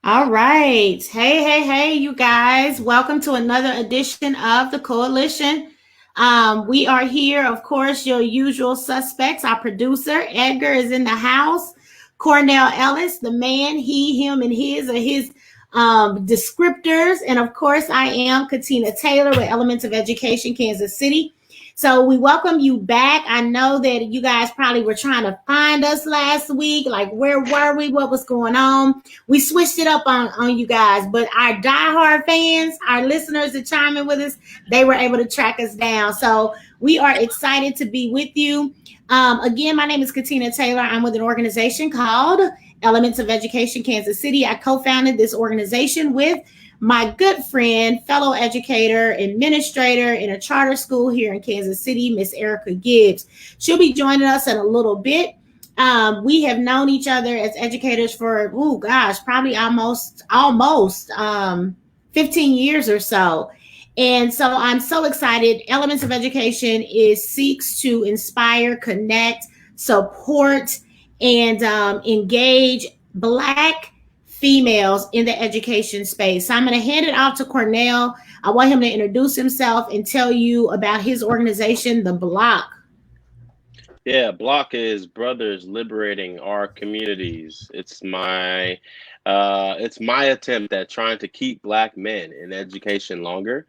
All right. Hey, you guys. Welcome to another edition of the Coalition. We are here, of course, your usual suspects. Our producer, Edgar, is in the house. Cornell Ellis, the man, he, him, and his are his descriptors. And of course, I am Katina Taylor with Elements of Education, Kansas City. So we welcome you back. I know that you guys probably were trying to find us last week. Like, where were we? What was going on? We switched it up on you guys, but our diehard fans, our listeners that chime in with us, they were able to track us down. So we are excited to be with you. Again, my name is Katina Taylor. I'm with an organization called Elements of Education, Kansas City. I co-founded this organization with my good friend, fellow educator, administrator in a charter school here in Kansas City, Miss Erica Gibbs. She'll be joining us in a little bit. We have known each other as educators for, probably almost 15 years or so. And so I'm so excited. Elements of Education seeks to inspire, connect, support, and engage Black females in the education space. So I'm going to hand it off to Cornell. I want him to introduce himself and tell you about his organization, the Block. Yeah, Block is Brothers Liberating Our Communities. It's my attempt at trying to keep Black men in education longer.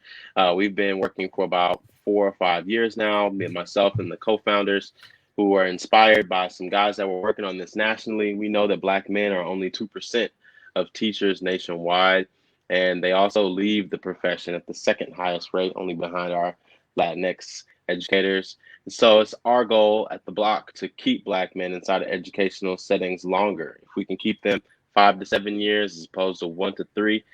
We've been working for about 4 or 5 years now, me and myself and the co-founders who are inspired by some guys that were working on this nationally. We know that Black men are only 2% of teachers nationwide, and they also leave the profession at the second highest rate, only behind our Latinx educators. And so it's our goal at the Block to keep Black men inside of educational settings longer. If we can keep them 5 to 7 years as opposed to 1 to 3,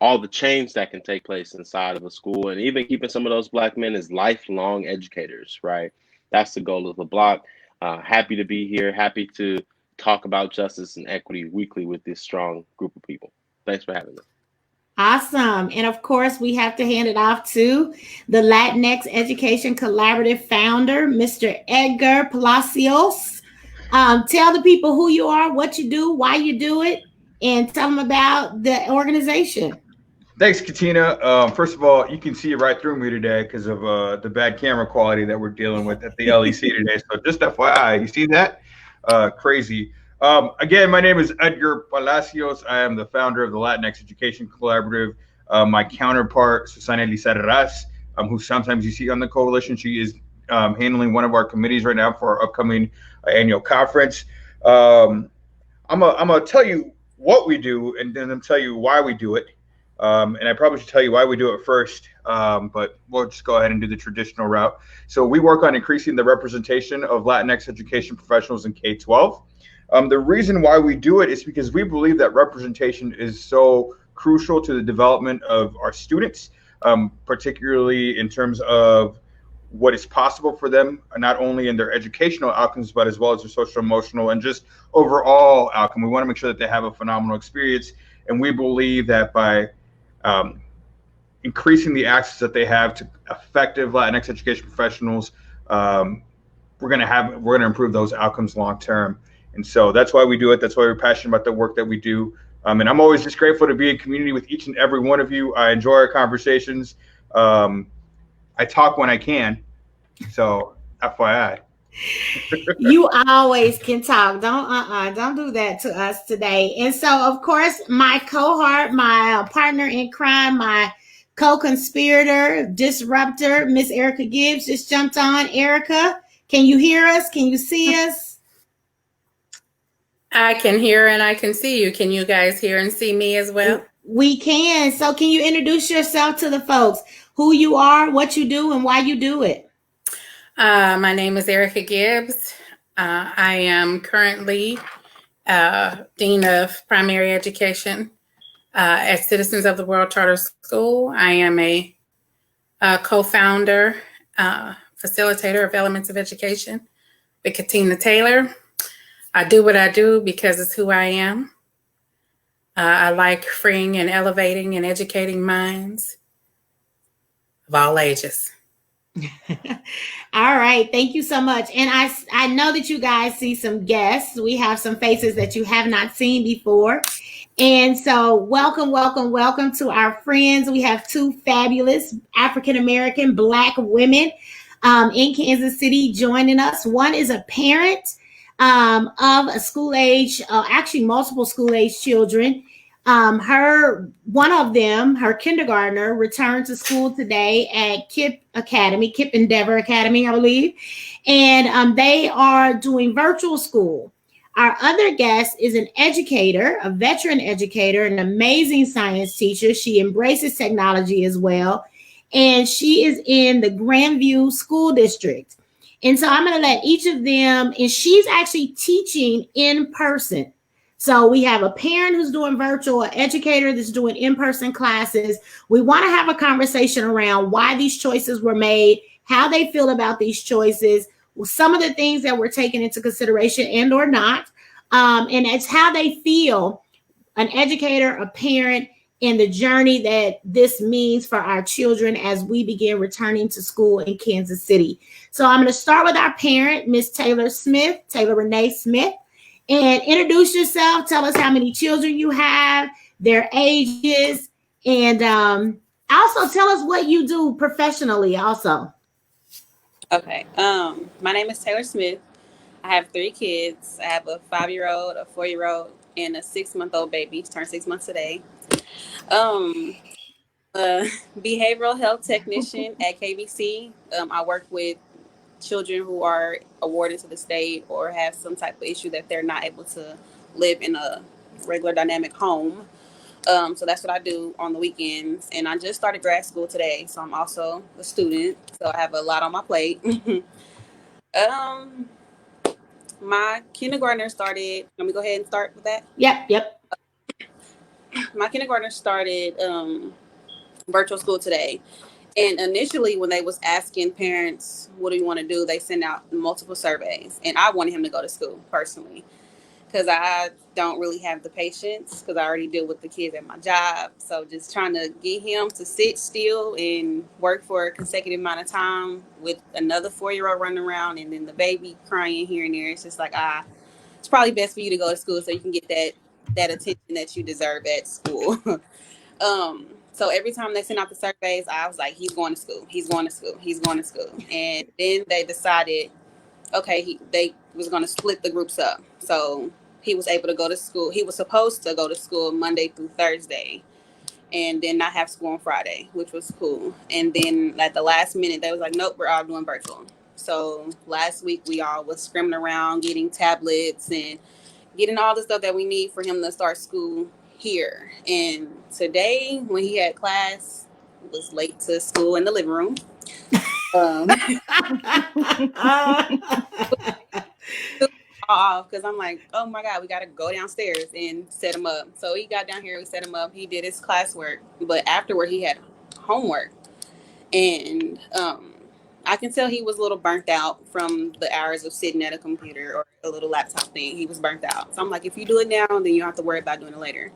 all the change that can take place inside of a school, and even keeping some of those Black men as lifelong educators, right? That's the goal of the Block. Happy to be here. Happy to talk about justice and equity weekly with this strong group of people. Thanks for having me. Awesome. And of course, we have to hand it off to the Latinx Education Collaborative founder, Mr. Edgar Palacios. Tell the people who you are, what you do, why you do it, and tell them about the organization. Thanks, Katina. First of all, you can see right through me today because of the bad camera quality that we're dealing with at the LEC today. So just FYI, you see that? Crazy. Again, my name is Edgar Palacios. I am the founder of the Latinx Education Collaborative. My counterpart, Susana Lizarraz, who sometimes you see on the coalition, she is handling one of our committees right now for our upcoming annual conference. I'm gonna tell you what we do and then tell you why we do it. And I probably should tell you why we do it first, but we'll just go ahead and do the traditional route. So we work on increasing the representation of Latinx education professionals in K-12. The reason why we do it is because we believe that representation is so crucial to the development of our students, particularly in terms of what is possible for them, not only in their educational outcomes, but as well as their social, emotional, and just overall outcome. We want to make sure that they have a phenomenal experience. And we believe that by increasing the access that they have to effective Latinx education professionals, we're going to improve those outcomes long term. And so that's why we do it. That's why we're passionate about the work that we do. And I'm always just grateful to be in community with each and every one of you. I enjoy our conversations. I talk when I can. So FYI. You always can talk. Don't do that to us today. And so, of course, my cohort, my partner in crime, my co-conspirator, disruptor, Miss Erica Gibbs just jumped on. Erica, can you hear us? Can you see us? I can hear and I can see you. Can you guys hear and see me as well? We can. So can you introduce yourself to the folks, who you are, what you do, and why you do it? My name is Erica Gibbs. I am currently Dean of Primary Education at Citizens of the World Charter School. I am a co-founder, facilitator of Elements of Education with Katina Taylor. I do what I do because it's who I am. I like freeing and elevating and educating minds of all ages. All right. Thank you so much. And I know that you guys see some guests. We have some faces that you have not seen before. And so, welcome to our friends. We have two fabulous African American Black women in Kansas City joining us. One is a parent of a school age, actually multiple school age children. One of them, her kindergartner, returned to school today at Kip Endeavor Academy, I believe, and they are doing virtual school. Our other guest is an educator, a veteran educator, an amazing science teacher. She embraces technology as well. And she is in the Grandview School District. And so I'm going to let each of them, and she's actually teaching in person. So we have a parent who's doing virtual, an educator that's doing in-person classes. We want to have a conversation around why these choices were made, how they feel about these choices, some of the things that were taken into consideration and or not. And it's how they feel, an educator, a parent, and the journey that this means for our children as we begin returning to school in Kansas City. So I'm going to start with our parent, Miss Taylor Renee Smith, and introduce yourself. Tell us how many children you have, their ages, and also tell us what you do professionally also. Okay. My name is Taylor Smith. I have 3 kids. I have a 5-year-old, a 4-year-old, and a 6-month-old baby. He's turned 6 months today. Behavioral health technician at KBC. I work with children who are awarded to the state or have some type of issue that they're not able to live in a regular dynamic home. So that's what I do on the weekends. And I just started grad school today, so I'm also a student. So I have a lot on my plate. My kindergartner started. Let me go ahead and start with that. Yep. My kindergartner started virtual school today. And initially, when they was asking parents, what do you want to do? They sent out multiple surveys. And I wanted him to go to school personally because I don't really have the patience because I already deal with the kids at my job. So just trying to get him to sit still and work for a consecutive amount of time with another 4-year-old running around and then the baby crying here and there. It's just like, it's probably best for you to go to school so you can get that attention that you deserve at school. So every time they sent out the surveys, I was like, he's going to school. And then they decided, okay, they was going to split the groups up. So he was able to go to school. He was supposed to go to school Monday through Thursday and then not have school on Friday, which was cool. And then at the last minute, they was like, nope, we're all doing virtual. So last week, we all was scrambling around getting tablets and getting all the stuff that we need for him to start school here. And today, when he had class, was late to school in the living room. Because I'm like, oh my God, we got to go downstairs and set him up. So he got down here, we set him up. He did his classwork, but afterward he had homework. And I can tell he was a little burnt out from the hours of sitting at a computer or a little laptop thing. He was burnt out. So I'm like, if you do it now, then you don't have to worry about doing it later.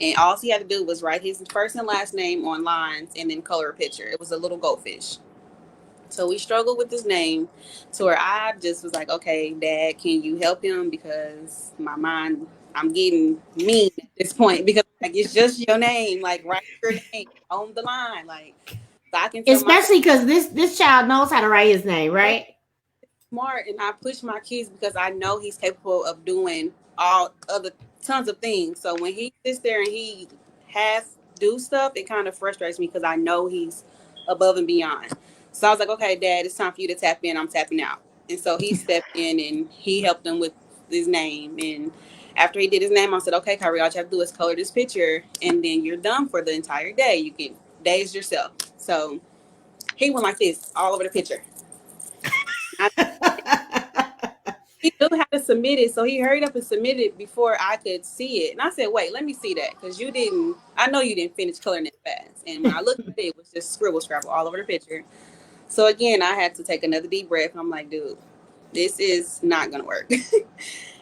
And all he had to do was write his first and last name on lines and then color a picture. It was a little goldfish. So we struggled with his name to where I just was like, okay, Dad, can you help him? Because my mind, I'm getting mean at this point because like it's just your name, like write your name on the line, like so I can tell especially because this child knows how to write his name, right? Smart, and I push my kids because I know he's capable of doing all other tons of things. So when he sits there and he has do stuff, it kind of frustrates me because I know he's above and beyond. So I was like, okay, Dad, it's time for you to tap in. I'm tapping out. And so he stepped in and he helped him with his name. And after he did his name, I said, okay, Kyrie, all you have to do is color this picture and then you're done for the entire day. You can daze yourself. So he went like this all over the picture. He knew how to submit it, so he hurried up and submitted it before I could see it. And I said, wait, let me see that, because I know you didn't finish coloring it fast. And when I looked at it, it was just scrabble all over the picture. So again, I had to take another deep breath. I'm like, dude, this is not going to work.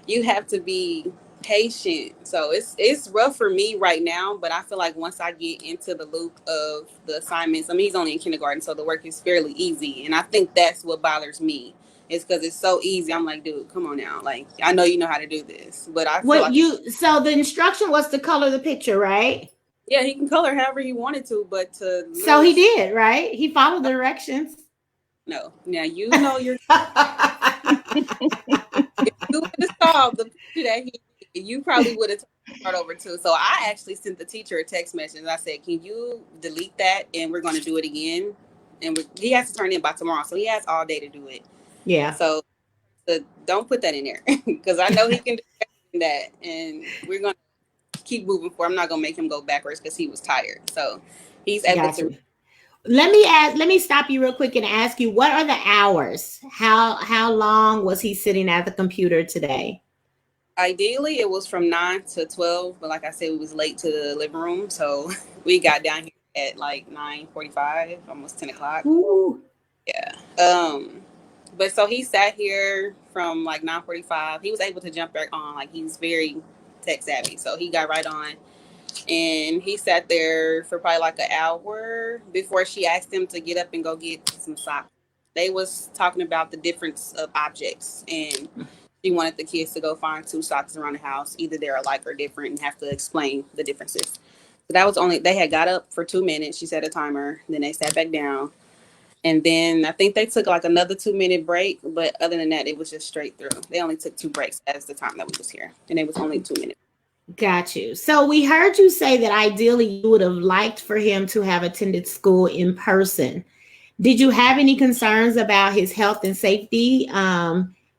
You have to be patient. So it's rough for me right now, but I feel like once I get into the loop of the assignments, I mean, he's only in kindergarten, so the work is fairly easy. And I think that's what bothers me It's because it's so easy. I'm like, dude, come on now. Like, I know you know how to do this, but I feel What like so the instruction was to color the picture, right? yeah, he can color however he wanted to, but to So he literally did, right? He followed the directions. no. Now you know you're if you would have saw the picture that he did, you probably would have start over too. So I actually sent the teacher a text message. I said, "Can you delete that? And we're going to do it again." And he has to turn in by tomorrow, so he has all day to do it. Yeah. So don't put that in there because I know he can do that, and we're going to keep moving forward. I'm not going to make him go backwards because he was tired. So he's able Gotcha. to. Let me stop you real quick and ask you, what are the hours? How long was he sitting at the computer today? Ideally, it was from 9 to 12, but like I said, we was late to the living room, so we got down here at like 9:45, almost 10 o'clock. Ooh. Yeah. But so he sat here from like 9:45. He was able to jump back on. Like he's very tech savvy, so he got right on, and he sat there for probably like an hour before she asked him to get up and go get some socks. They was talking about the difference of objects, and she wanted the kids to go find 2 socks around the house. Either they're alike or different, and have to explain the differences. So that was only they had got up for 2 minutes. She set a timer. Then they sat back down. And then I think they took like another 2-minute break, but other than that, it was just straight through. They only took 2 breaks as the time that we was here, and it was only 2 minutes. Got you. So we heard you say that ideally you would have liked for him to have attended school in person. Did you have any concerns about his health and safety,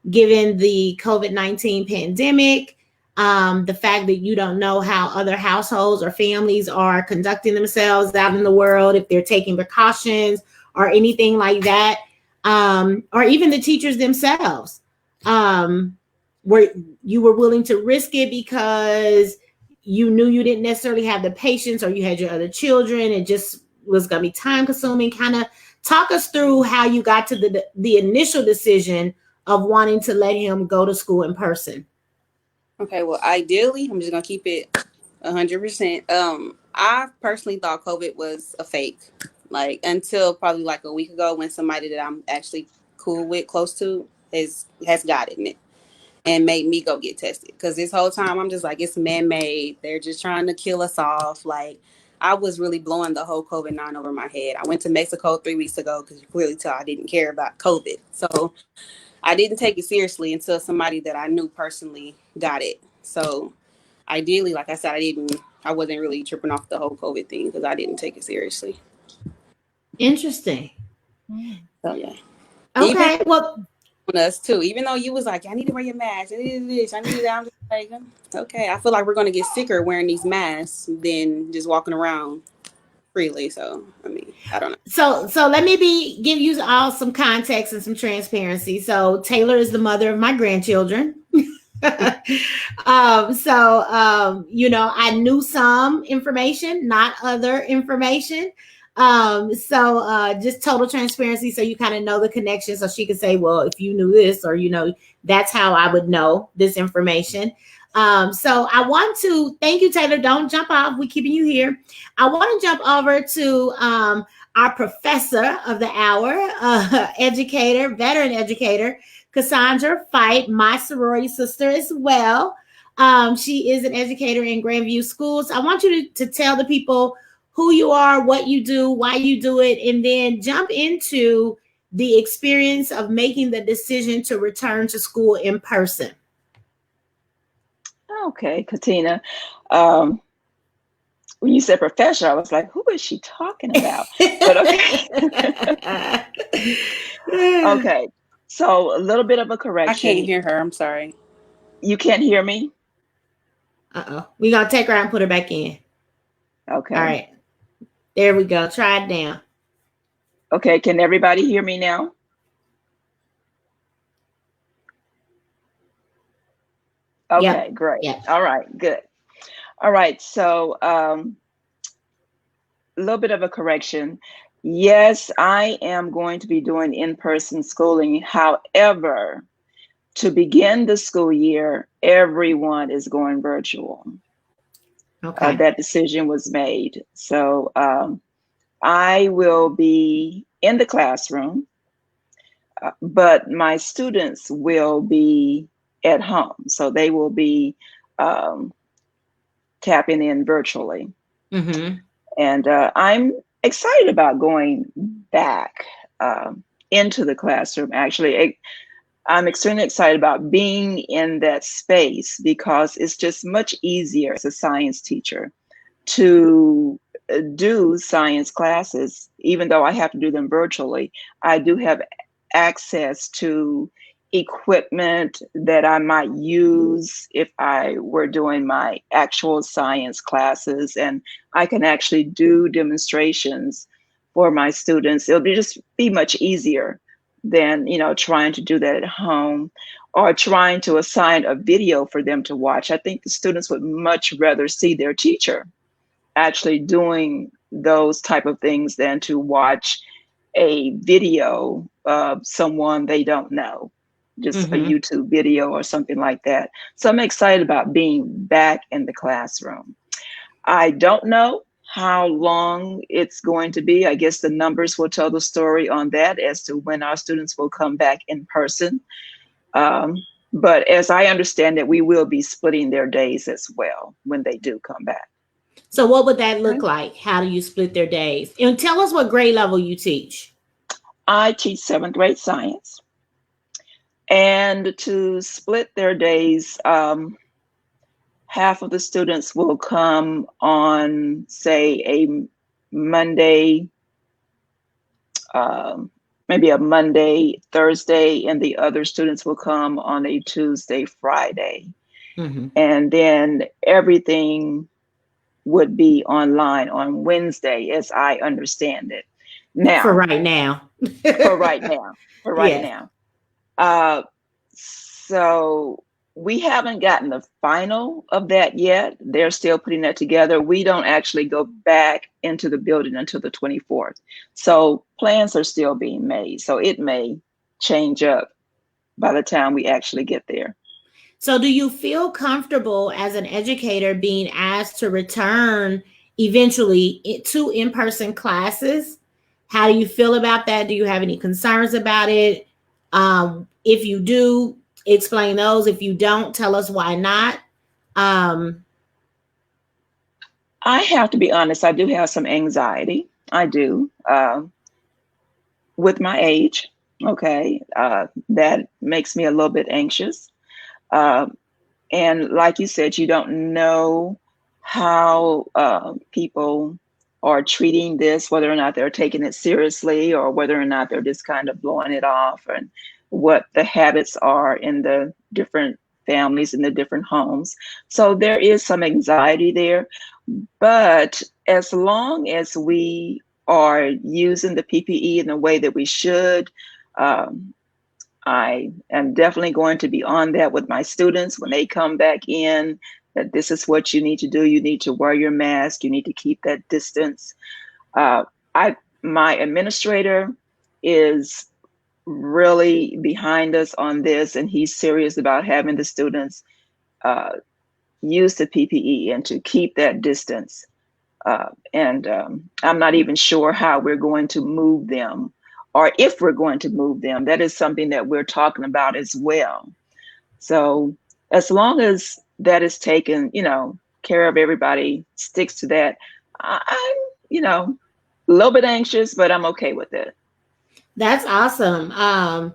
given the COVID-19 pandemic, the fact that you don't know how other households or families are conducting themselves out in the world, if they're taking precautions or anything like that, or even the teachers themselves, were willing to risk it because you knew you didn't necessarily have the patience, or you had your other children, it just was going to be time consuming? Kind of talk us through how you got to the initial decision of wanting to let him go to school in person. Okay, well, ideally, I'm just gonna keep it 100%. I personally thought COVID was a fake, like until probably like a week ago when somebody that I'm actually cool with, close to, has gotten it and made me go get tested. Because this whole time I'm just like, it's man-made. They're just trying to kill us off. Like I was really blowing the whole COVID-9 over my head. I went to Mexico 3 weeks ago because you clearly tell I didn't care about COVID. So I didn't take it seriously until somebody that I knew personally got it. So ideally, like I said, I wasn't really tripping off the whole COVID thing because I didn't take it seriously. Interesting. So yeah. Okay. Even well, on us too. Even though you was like, I need to wear your mask. I need this. I need that. I'm just like, okay. I feel like we're gonna get sicker wearing these masks than just walking around freely. So I mean, I don't know. So let me give you all some context and some transparency. So Taylor is the mother of my grandchildren. I knew some information, not other information. Just total transparency, so you kind of know the connection, so she could say, well, if you knew this, or that's how I would know this information. So I want to thank you, Taylor. Don't jump off. We're keeping you here. I want to jump over to our professor of the hour, veteran educator, Cassandra Fight, my sorority sister as well. She is an educator in Grandview Schools. I want you to tell the people who you are, what you do, why you do it, and then jump into the experience of making the decision to return to school in person. Okay, Katina. When you said professor, I was like, who is she talking about? But okay. Okay. So a little bit of a correction. I can't hear her. I'm sorry. You can't hear me? Uh-oh. We're going to take her out and put her back in. Okay. All right. There we go. Try it now. Okay. Can everybody hear me now? Okay, yep. Great. Yep. All right, good. All right, so a little bit of a correction. Yes, I am going to be doing in-person schooling. However, to begin the school year, everyone is going virtual. Okay. That decision was made. So I will be in the classroom. but my students will be at home, so they will be tapping in virtually. Mm-hmm. And I'm excited about going back into the classroom. Actually, I'm extremely excited about being in that space because it's just much easier as a science teacher to do science classes. Even though I have to do them virtually, I do have access to equipment that I might use if I were doing my actual science classes, and I can actually do demonstrations for my students. It'll just be much easier than, you know, trying to do that at home or trying to assign a video for them to watch. I think the students would much rather see their teacher actually doing those type of things than to watch a video of someone they don't know, just a YouTube video or something like that. So I'm excited about being back in the classroom. I don't know how long it's going to be. I guess the numbers will tell the story on that as to when our students will come back in person. But as I understand it, we will be splitting their days as well when they do come back. So what would that look like? How do you split their days? And tell us what grade level you teach. I teach 7th grade science. And to split their days, half of the students will come on, say, a Monday, maybe a Monday, Thursday, and the other students will come on a Tuesday, Friday. And then everything would be online on Wednesday, as I understand it. Now, for right now. So we haven't gotten the final of that yet. They're still putting that together. We don't actually go back into the building until the 24th. So plans are still being made. So it may change up by the time we actually get there. So do you feel comfortable as an educator being asked to return eventually to in-person classes? How do you feel about that? Do you have any concerns about it? If you do, explain those. If you don't, tell us why not. I have to be honest, I do have some anxiety. I do. With my age, okay, that makes me a little bit anxious. And like you said, you don't know how people are treating this, whether or not they're taking it seriously or whether or not they're just kind of blowing it off, and what the habits are in the different families in the different homes. So there is some anxiety there. But as long as we are using the PPE in the way that we should, I am definitely going to be on that with my students when they come back in, that this is what you need to do. You need to wear your mask. You need to keep that distance. My administrator is really behind us on this, and he's serious about having the students use the PPE and to keep that distance. And I'm not even sure how we're going to move them, or if we're going to move them. That is something that we're talking about as well. So as long as that is taken, care of, everybody sticks to that, I'm, a little bit anxious, but I'm okay with it. That's awesome. I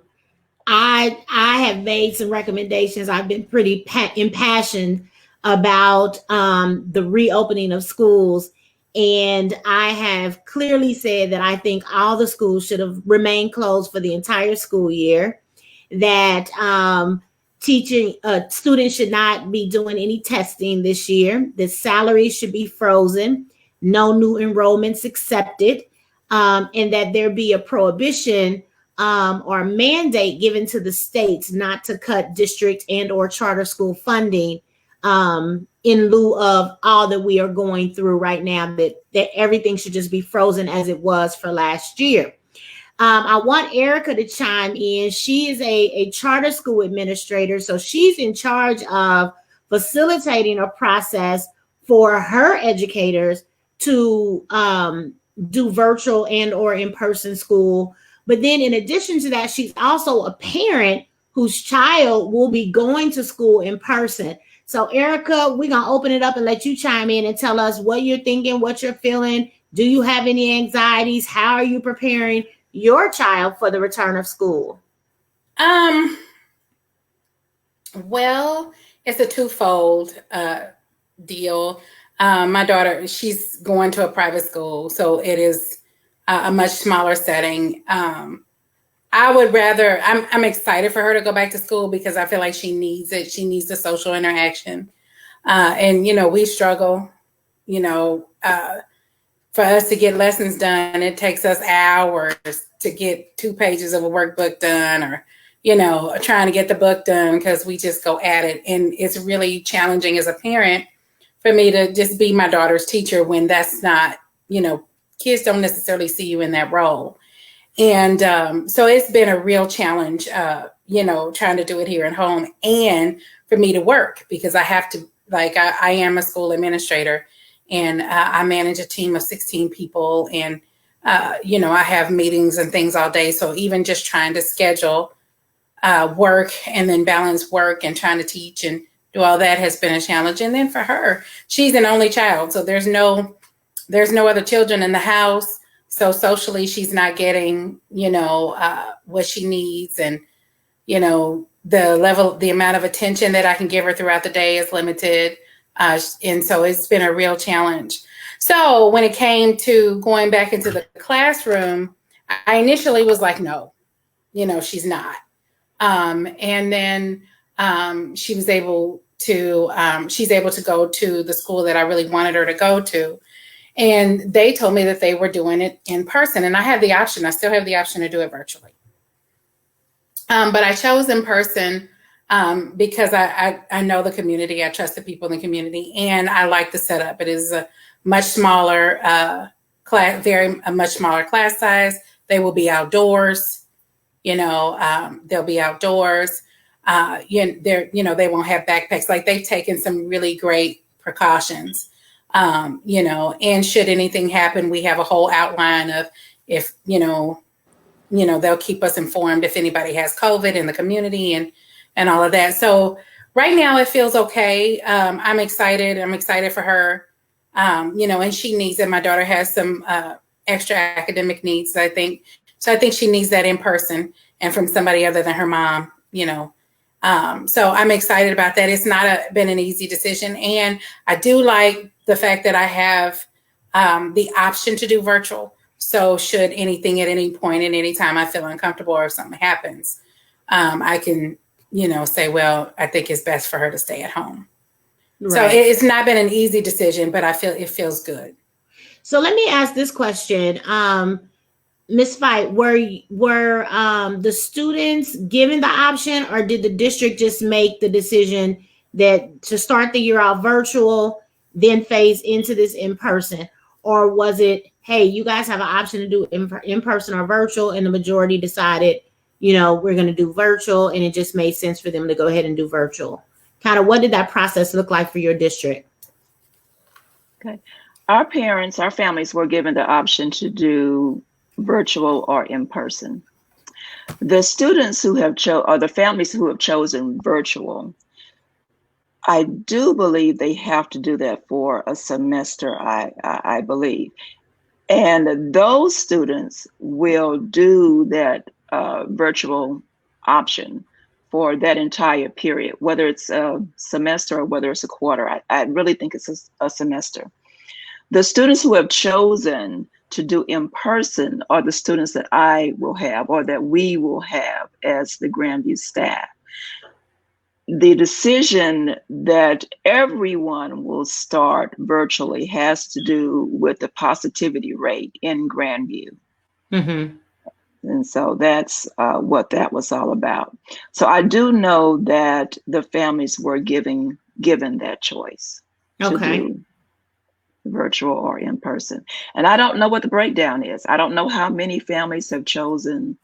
have made some recommendations. I've been pretty impassioned about the reopening of schools. And I have clearly said that I think all the schools should have remained closed for the entire school year, that teaching students should not be doing any testing this year, that salaries should be frozen, no new enrollments accepted, and that there be a prohibition or mandate given to the states not to cut district and or charter school funding in lieu of all that we are going through right now, that everything should just be frozen as it was for last year. I want Erica to chime in. She is a charter school administrator, so she's in charge of facilitating a process for her educators to do virtual and or in-person school But then in addition to that, she's also a parent whose child will be going to school in person. So Erica, we're going to open it up and let you chime in and tell us what you're thinking, what you're feeling. Do you have any anxieties? How are you preparing your child for the return of school? Well, it's a twofold deal. My daughter, she's going to a private school, so it is a much smaller setting. I would rather, I'm excited for her to go back to school because I feel like she needs it. She needs the social interaction. And, you know, we struggle, you know, for us to get lessons done, it takes us hours to get 2 pages of a workbook done, or, you know, trying to get the book done because we just go at it. And it's really challenging as a parent for me to just be my daughter's teacher when that's not, you know, kids don't necessarily see you in that role. And so it's been a real challenge, you know, trying to do it here at home and for me to work because I have to, like, I am a school administrator and I manage a team of 16 people and, you know, I have meetings and things all day. So even just trying to schedule work and then balance work and trying to teach and do all that has been a challenge. And then for her, she's an only child. So there's no other children in the house. So socially, she's not getting, you know, what she needs. And, you know, the amount of attention that I can give her throughout the day is limited. And so it's been a real challenge. So when it came to going back into the classroom, I initially was like, no, you know, she's not. And then she's able to go to the school that I really wanted her to go to. And they told me that they were doing it in person. And I had the option. I still have the option to do it virtually. But I chose in person because I know the community. I trust the people in the community. And I like the setup. It is a much smaller much smaller class size. They will be outdoors. You know, they'll be outdoors. They won't have backpacks. Like, they've taken some really great precautions. You know, and should anything happen, we have a whole outline of if, you know, they'll keep us informed if anybody has COVID in the community and all of that. So right now it feels okay. I'm excited. I'm excited for her. You know, and she needs it. My daughter has some extra academic needs, I think. So I think she needs that in person and from somebody other than her mom, you know. So I'm excited about that. It's not been an easy decision. And I do like the fact that I have the option to do virtual. So should anything at any point and any time I feel uncomfortable or if something happens, I can, you know, say, well, I think it's best for her to stay at home. Right. So it's not been an easy decision, but I feel it feels good. So let me ask this question. Ms. Fight, were the students given the option, or did the district just make the decision that to start the year out virtual, then phase into this in person? Or was it, hey, you guys have an option to do in person or virtual, and the majority decided, you know, we're going to do virtual, and it just made sense for them to go ahead and do virtual? Kind of what did that process look like for your district? Okay. Our families were given the option to do virtual or in person. The students who have or the families who have chosen virtual, I do believe they have to do that for a semester, I believe. And those students will do that virtual option for that entire period, whether it's a semester or whether it's a quarter. I really think it's a semester. The students who have chosen to do in person are the students that I will have, or that we will have as the Grandview staff. The decision that everyone will start virtually has to do with the positivity rate in Grandview. Mm-hmm. And so that's what that was all about. So I do know that the families were given that choice to do virtual or in person. And I don't know what the breakdown is. I don't know how many families have chosen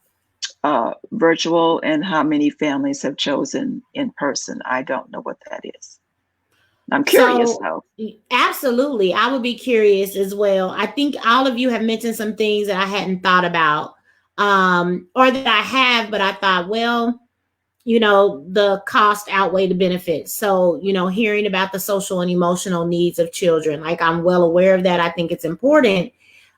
virtual and how many families have chosen in person. I don't know what that is. I'm curious though. Absolutely. I would be curious as well. I think all of you have mentioned some things that I hadn't thought about. or that I have, but I thought, well, you know, the cost outweigh the benefits. So, you know, hearing about the social and emotional needs of children, like I'm well aware of that. I think it's important.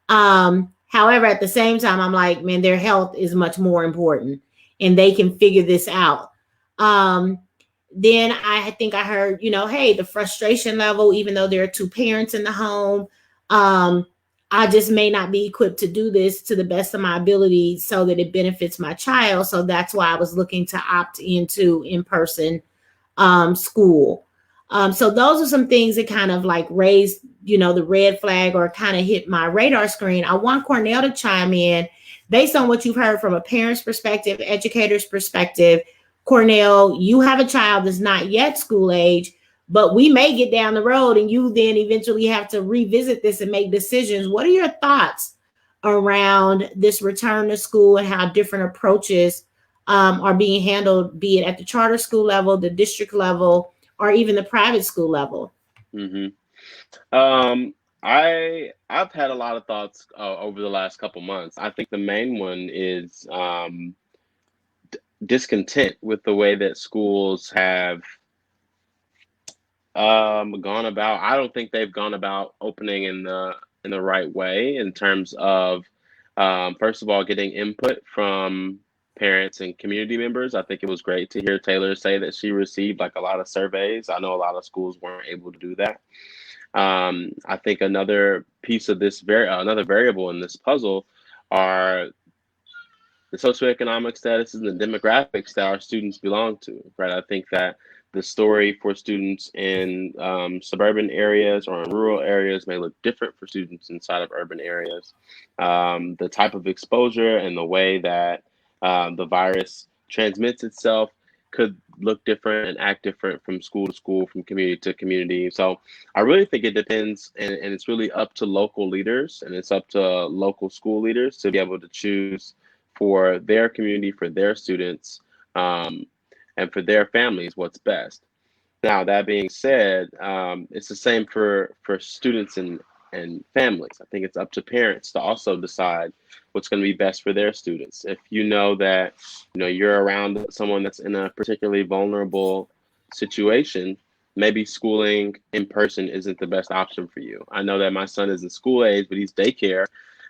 However, at the same time, I'm like, man, their health is much more important and they can figure this out. Then I think I heard, you know, hey, the frustration level, even though there are two parents in the home, I just may not be equipped to do this to the best of my ability so that it benefits my child. So that's why I was looking to opt into in-person school. So those are some things that kind of like raised, you know, the red flag or kind of hit my radar screen. I want Cornell to chime in based on what you've heard from a parent's perspective, educator's perspective. Cornell, you have a child that's not yet school age, but we may get down the road and you then eventually have to revisit this and make decisions. What are your thoughts around this return to school and how different approaches are being handled, be it at the charter school level, the district level, or even the private school level? Mm-hmm. I've had a lot of thoughts over the last couple months. I think the main one is discontent with the way that schools have gone about. I don't think they've gone about opening in the right way in terms of first of all getting input from parents and community members. I think it was great to hear Taylor say that she received like a lot of surveys. I know a lot of schools weren't able to do that. I think another piece of this another variable in this puzzle are the socioeconomic statuses and the demographics that our students belong to, right? I think that the story for students in suburban areas or in rural areas may look different for students inside of urban areas. The type of exposure and the way that the virus transmits itself could look different and act different from school to school, from community to community. So I really think it depends, and it's really up to local leaders and it's up to local school leaders to be able to choose for their community, for their students, and for their families what's best. Now, that being said, it's the same for students and families. I think it's up to parents to also decide what's going to be best for their students. If you know that you're around someone that's in a particularly vulnerable situation, maybe schooling in person isn't the best option for you. I know that my son is in school age, but he's daycare,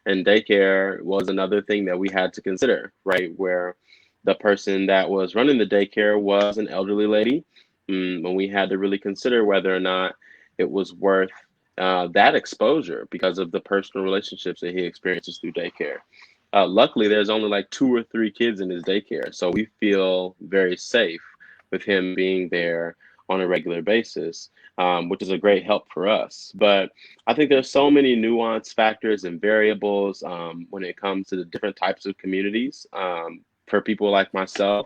and daycare was another thing that we had to consider, right? Where the person that was running the daycare was an elderly lady, and we had to really consider whether or not it was worth that exposure because of the personal relationships that he experiences through daycare. Luckily, there's only like 2 or 3 kids in his daycare, so we feel very safe with him being there on a regular basis, which is a great help for us. But I think there's so many nuanced factors and variables when it comes to the different types of communities. For people like myself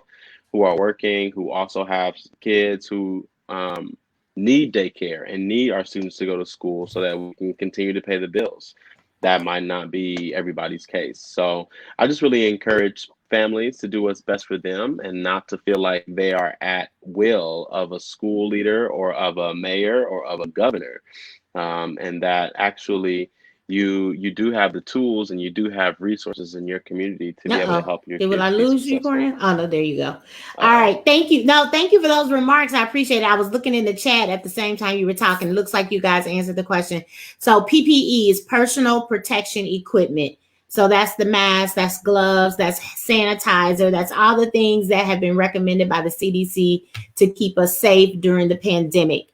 who are working, who also have kids who need daycare and need our students to go to school so that we can continue to pay the bills. That might not be everybody's case. So I just really encourage families to do what's best for them and not to feel like they are at will of a school leader or of a mayor or of a governor. And that actually you do have the tools and you do have resources in your community to be able to help your kids. Will I lose you, Cornell? Oh, no, there you go. All right. Thank you. No, thank you for those remarks. I appreciate it. I was looking in the chat at the same time you were talking. It looks like you guys answered the question. So PPE is personal protection equipment. So that's the mask, that's gloves, that's sanitizer, that's all the things that have been recommended by the CDC to keep us safe during the pandemic.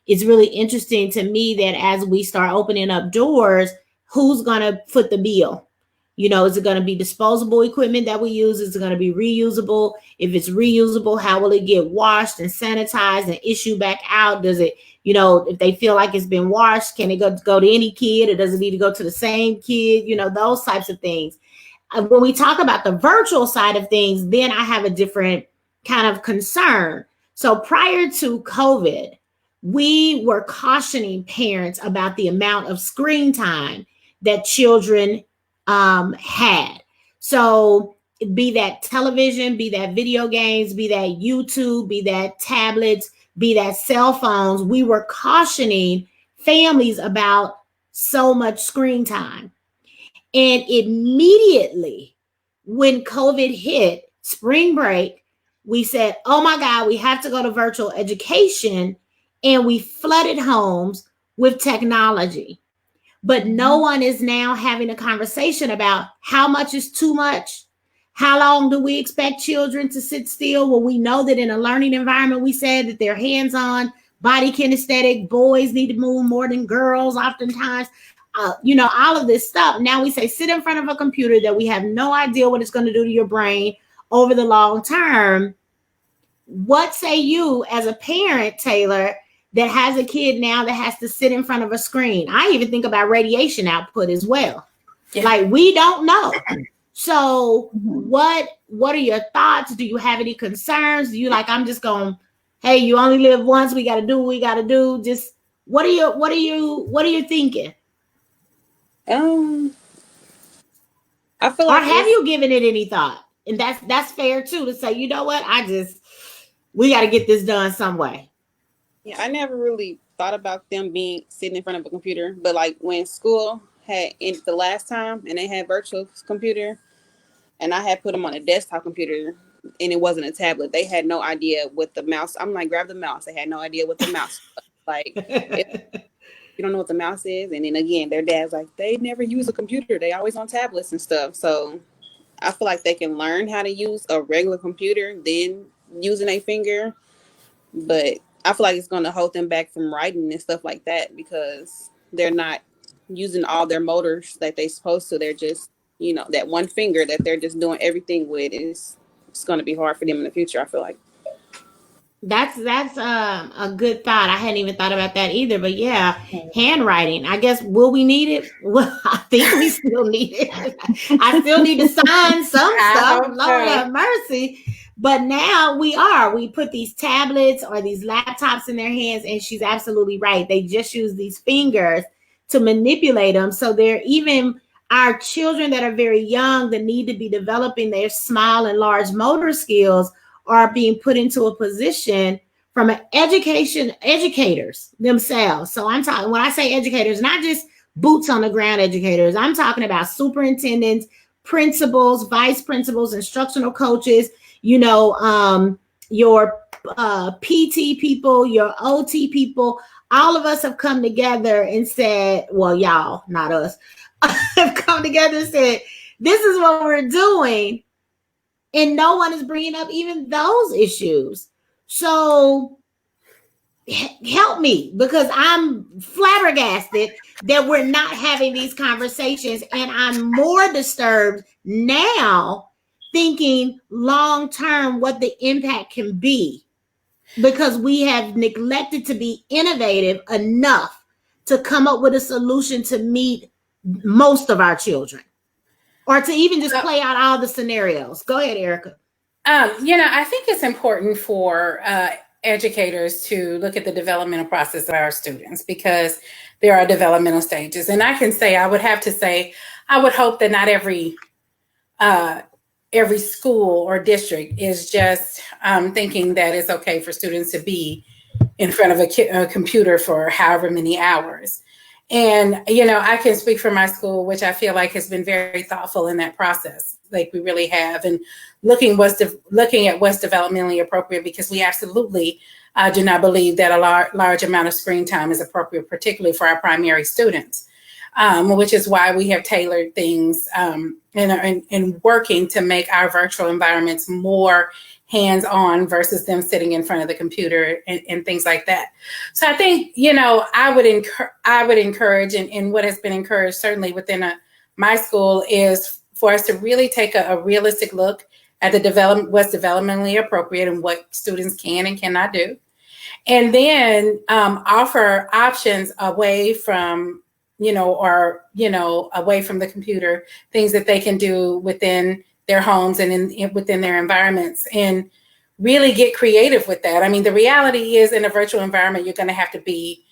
It's really interesting to me that as we start opening up doors, who's going to foot the bill? You know, is it going to be disposable equipment that we use? Is it going to be reusable? If it's reusable, how will it get washed and sanitized and issued back out? Does it, you know, if they feel like it's been washed, can it go to any kid, or does it need to go to the same kid? You know, those types of things. When we talk about the virtual side of things, then I have a different kind of concern. So prior to COVID, we were cautioning parents about the amount of screen time that children had. So be that television, be that video games, be that YouTube, be that tablets, be that cell phones, we were cautioning families about so much screen time. And immediately when COVID hit, spring break, we said, oh my God, we have to go to virtual education. And we flooded homes with technology. But no one is now having a conversation about how much is too much. How long do we expect children to sit still? Well, we know that in a learning environment, we said that they're hands-on, body kinesthetic, boys need to move more than girls oftentimes. All of this stuff. Now we say sit in front of a computer that we have no idea what it's going to do to your brain over the long term. What say you as a parent, Taylor, that has a kid now that has to sit in front of a screen? I even think about radiation output as well. Yeah. Like, we don't know. So what are your thoughts? Do you have any concerns? Do you like, I'm just going, hey, you only live once, we got to do what we got to do. Just what are you thinking? I feel or like, have you given it any thought? And that's fair too, to say, you know what, we got to get this done some way. Yeah, I never really thought about them being sitting in front of a computer, but like when school had the last time and they had virtual computer, and I had put them on a desktop computer, and it wasn't a tablet. They had no idea what the mouse. I'm like, grab the mouse. They had no idea what the mouse was. Like, you don't know what the mouse is. And then again, their dad's like, they never use a computer. They always on tablets and stuff. So I feel like they can learn how to use a regular computer, then using a finger. But I feel like it's going to hold them back from writing and stuff like that, because they're not using all their motors that they're supposed to. They're just, that one finger that they're just doing everything with it's going to be hard for them in the future, I feel like. That's a good thought. I hadn't even thought about that either. But yeah, handwriting. I guess, will we need it? Well, I think we still need it. I still need to sign some stuff. Lord have mercy. But now we put these tablets or these laptops in their hands, and she's absolutely right. They just use these fingers to manipulate them. So they're even our children that are very young that need to be developing their small and large motor skills are being put into a position from an educators themselves. So I'm talking, when I say educators, not just boots on the ground educators, I'm talking about superintendents, principals, vice principals, instructional coaches, your PT people, your OT people. All of us have come together and said, well, y'all, not us, have come together and said, this is what we're doing. And no one is bringing up even those issues. So help me, because I'm flabbergasted that we're not having these conversations. And I'm more disturbed now thinking long term what the impact can be, because we have neglected to be innovative enough to come up with a solution to meet most of our children, or to even just play out all the scenarios. Go ahead, Erica. I think it's important for educators to look at the developmental process of our students, because there are developmental stages. And I would hope that not every school or district is just thinking that it's okay for students to be in front of a computer for however many hours. And, I can speak for my school, which I feel like has been very thoughtful in that process. Like we really have, and looking at what's developmentally appropriate, because we absolutely do not believe that a large amount of screen time is appropriate, particularly for our primary students, which is why we have tailored things in working to make our virtual environments more hands-on versus them sitting in front of the computer and things like that. So I think, I would encourage, and what has been encouraged certainly within my school, is for us to really take a realistic look at what's developmentally appropriate and what students can and cannot do. And then offer options away from, away from the computer, things that they can do within their homes and within their environments, and really get creative with that. I mean, the reality is, in a virtual environment, you're going to have to be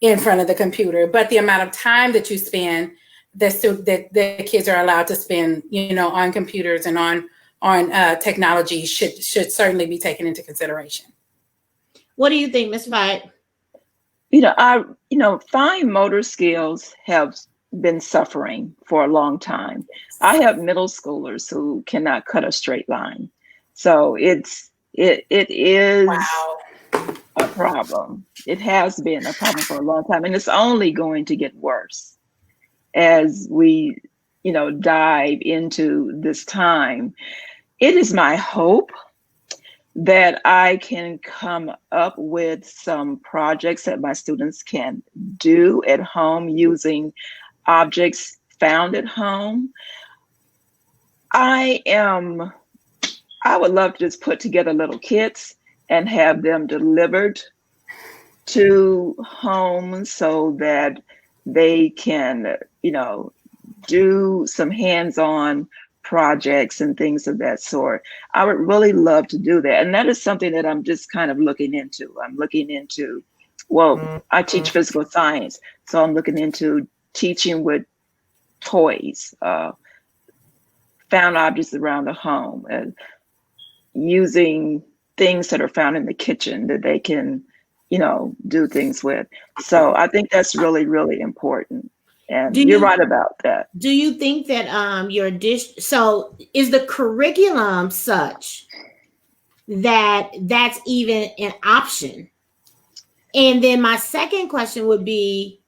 in front of the computer, but the amount of time that you spend, that the kids are allowed to spend, on computers and on technology should certainly be taken into consideration. What do you think, Ms. Vite? Fine motor skills have been suffering for a long time. I have middle schoolers who cannot cut a straight line. So it is Wow. a problem. It has been a problem for a long time, and it's only going to get worse as we, dive into this time. It is my hope that I can come up with some projects that my students can do at home using objects found at home. I would love to just put together little kits and have them delivered to home so that they can, do some hands-on projects and things of that sort. I would really love to do that. And that is something that I'm just kind of looking into. Well, I teach physical science, so I'm looking into teaching with toys, found objects around the home, and using things that are found in the kitchen that they can, do things with. So I think that's really, really important. And you're right about that. Do you think that so is the curriculum such that that's even an option? And then my second question would be,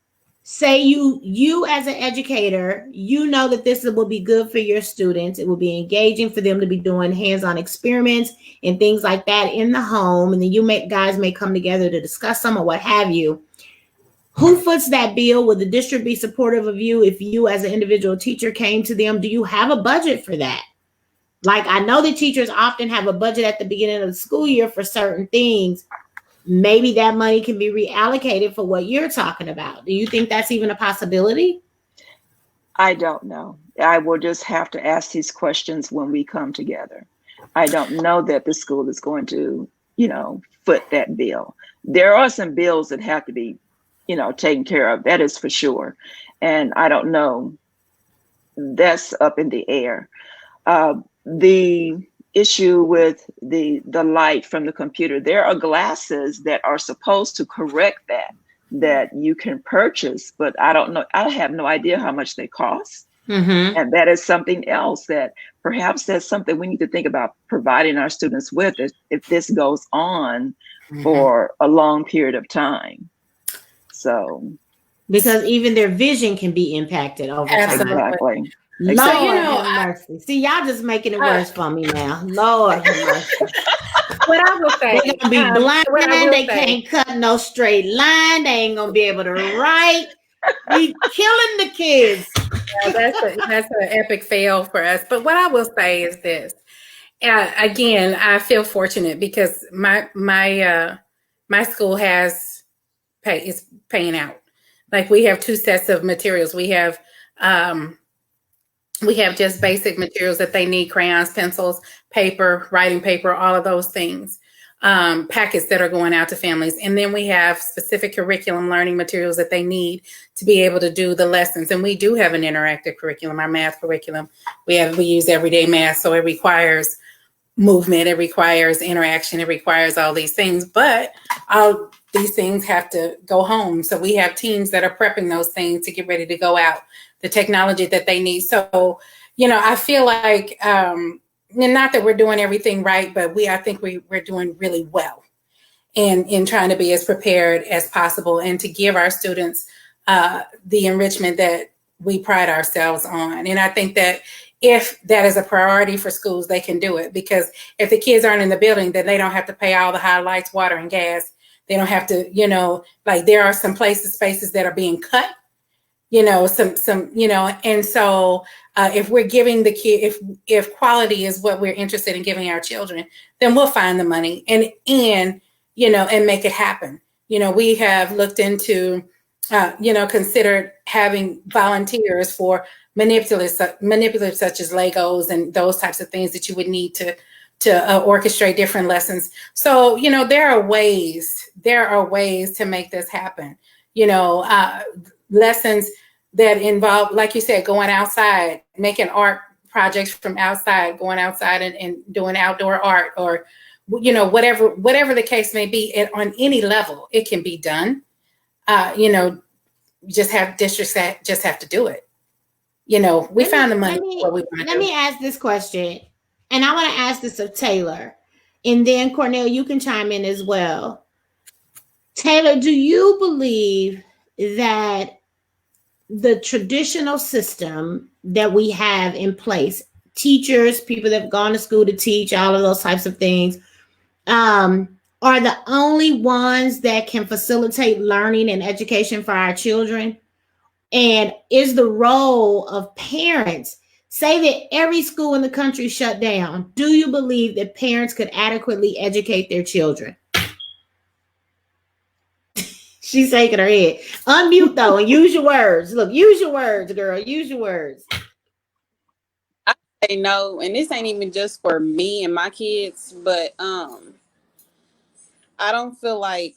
say you as an educator, that this will be good for your students. It will be engaging for them to be doing hands-on experiments and things like that in the home. And then guys may come together to discuss some or what have you. Who foots that bill? Would the district be supportive of you if you as an individual teacher came to them? Do you have a budget for that? Like, I know that teachers often have a budget at the beginning of the school year for certain things. Maybe that money can be reallocated for what you're talking about. Do you think that's even a possibility? I don't know. I will just have to ask these questions when we come together. I don't know that the school is going to, foot that bill. There are some bills that have to be, taken care of. That is for sure. And I don't know. That's up in the air. The issue with the light from the computer, there are glasses that are supposed to correct that you can purchase, but I don't know. I have no idea how much they cost. Mm-hmm. And that is something else that perhaps that's something we need to think about providing our students with if this goes on for a long period of time. So, because even their vision can be impacted over time. Exactly. Lord have mercy. See, y'all just making it worse for me now. Lord have mercy. What I will say, they're gonna be blind. They can't cut no straight line. They ain't gonna be able to write. We killing the kids. That's an epic fail for us. But what I will say is this. Again, I feel fortunate because my school is paying out. Like, we have 2 sets of materials. We have just basic materials that they need: crayons, pencils, paper, writing paper, all of those things, packets that are going out to families. And then we have specific curriculum learning materials that they need to be able to do the lessons. And we do have an interactive curriculum, our math curriculum. We use everyday math, so it requires movement, it requires interaction, it requires all these things. But all these things have to go home. So we have teams that are prepping those things to get ready to go out, the technology that they need. So, I feel like, not that we're doing everything right, but I think we're doing really well in trying to be as prepared as possible and to give our students the enrichment that we pride ourselves on. And I think that if that is a priority for schools, they can do it, because if the kids aren't in the building, then they don't have to pay all the high lights, water, and gas. They don't have to, there are some spaces that are being cut, and so if we're giving the kid, if quality is what we're interested in giving our children, then we'll find the money and make it happen. We have looked into, considered having volunteers for manipulatives such as Legos and those types of things that you would need to orchestrate different lessons. So, there are ways to make this happen. Lessons that involve, like you said, going outside, making art projects from outside, going outside and doing outdoor art, or, whatever the case may be, on any level, it can be done. just have districts that just have to do it. You know, we found the money. Let me ask this question, and I want to ask this of Taylor, and then Cornell, you can chime in as well. Taylor, do you believe that the traditional system that we have in place, teachers, people that have gone to school to teach, all of those types of things, are the only ones that can facilitate learning and education for our children? And is the role of parents, say that every school in the country shut down, do you believe that parents could adequately educate their children? She's shaking her head. Unmute though and use your words. Look, use your words, girl. Use your words. I say no, and this ain't even just for me and my kids, but I don't feel like,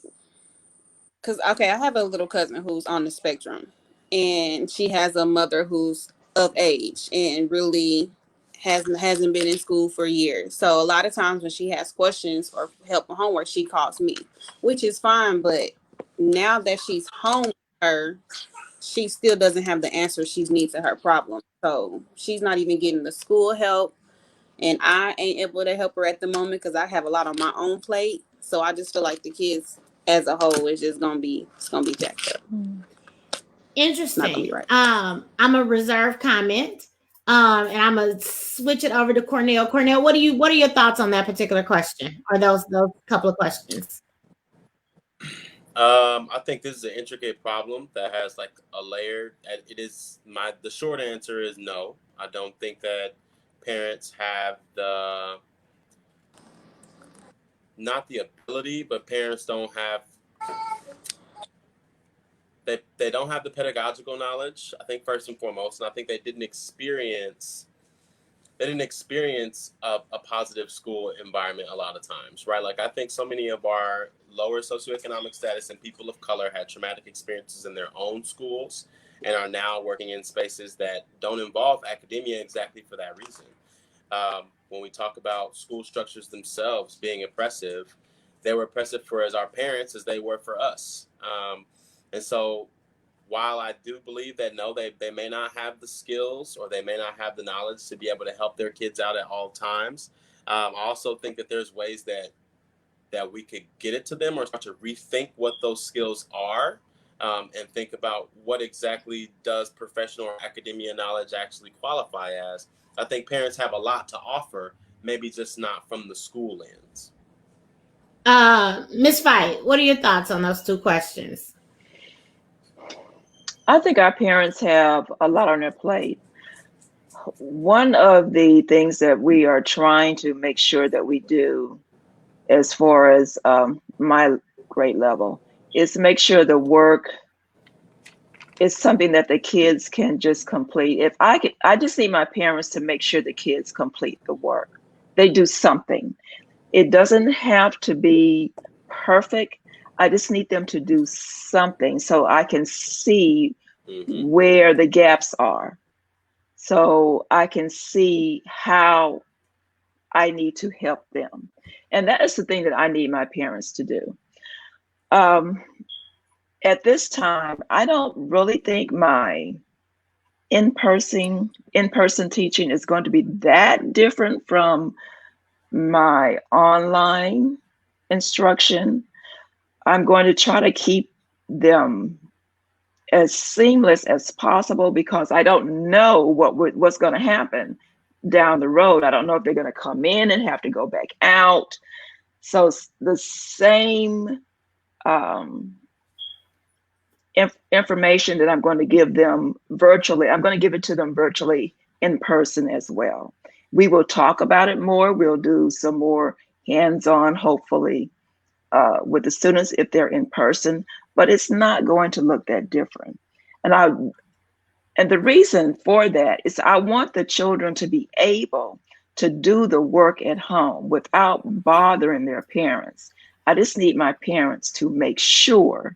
because okay, I have a little cousin who's on the spectrum, and she has a mother who's of age and really hasn't been in school for years. So a lot of times when she has questions or help with homework, she calls me, which is fine. But now that she's home with her, she still doesn't have the answer she needs to her problem. So she's not even getting the school help, and I ain't able to help her at the moment because I have a lot on my own plate. So I just feel like the kids as a whole is just gonna be jacked up. Interesting. Right. I'm a reserve comment. And I'm gonna switch it over to Cornell. Cornell, what are your thoughts on that particular question, or those couple of questions? I think this is an intricate problem that has like a layer. The short answer is no. I don't think that parents have not the ability, but parents don't have they don't have the pedagogical knowledge, I think, first and foremost, and I think they didn't experience a positive school environment a lot of times, right? Like, I think so many of our lower socioeconomic status and people of color had traumatic experiences in their own schools and are now working in spaces that don't involve academia exactly for that reason. When we talk about school structures themselves being oppressive, they were oppressive for our parents as they were for us. And so while I do believe that, no, they may not have the skills or they may not have the knowledge to be able to help their kids out at all times, I also think that there's ways that we could get it to them or start to rethink what those skills are, and think about what exactly does professional or academia knowledge actually qualify as. I think parents have a lot to offer, maybe just not from the school lens. Ms. Fight, what are your thoughts on those two questions? I think our parents have a lot on their plate. One of the things that we are trying to make sure that we do, as far as my grade level, is to make sure the work is something that the kids can just complete. I just need my parents to make sure the kids complete the work. They do something. It doesn't have to be perfect. I just need them to do something so I can see where the gaps are. So I can see how I need to help them. And that is the thing that I need my parents to do. At this time, I don't really think my in-person teaching is going to be that different from my online instruction. I'm going to try to keep them as seamless as possible because I don't know what's going to happen down the road. I don't know if they're going to come in and have to go back out. So the same information that I'm going to give them virtually, I'm going to give it to them virtually in person as well. We will talk about it more. We'll do some more hands-on, hopefully, with the students if they're in person, but it's not going to look that different. And the reason for that is I want the children to be able to do the work at home without bothering their parents. I just need my parents to make sure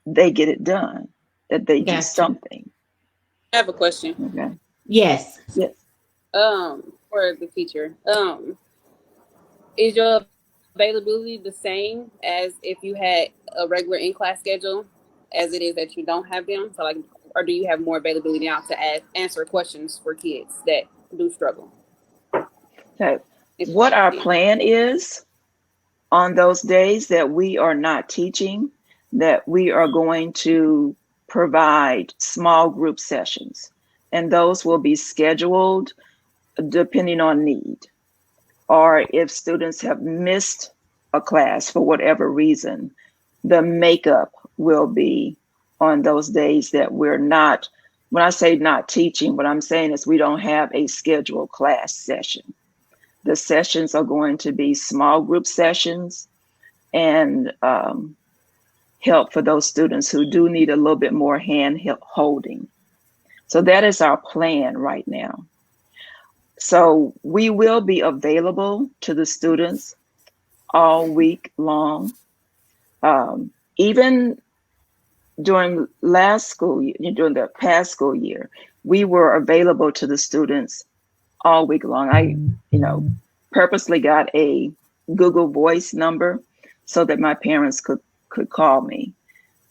they get it done, that they do something. I have a question. Okay. Yes. Yes. For the teacher, is your availability the same as if you had a regular in-class schedule? as it is that you don't have them? So like, or do you have more availability now to answer questions for kids that do struggle? Okay. What our plan is on those days that we are not teaching, that we are going to provide small group sessions, and those will be scheduled depending on need, or if students have missed a class for whatever reason, the makeup will be on those days that we're not. When I say not teaching, what I'm saying is we don't have a scheduled class session. The sessions are going to be small group sessions and help for those students who do need a little bit more hand holding. So that is our plan right now. So we will be available to the students all week long. Even during last school year, during the past school year, we were available to the students all week long. I, purposely got a Google Voice number so that my parents could call me,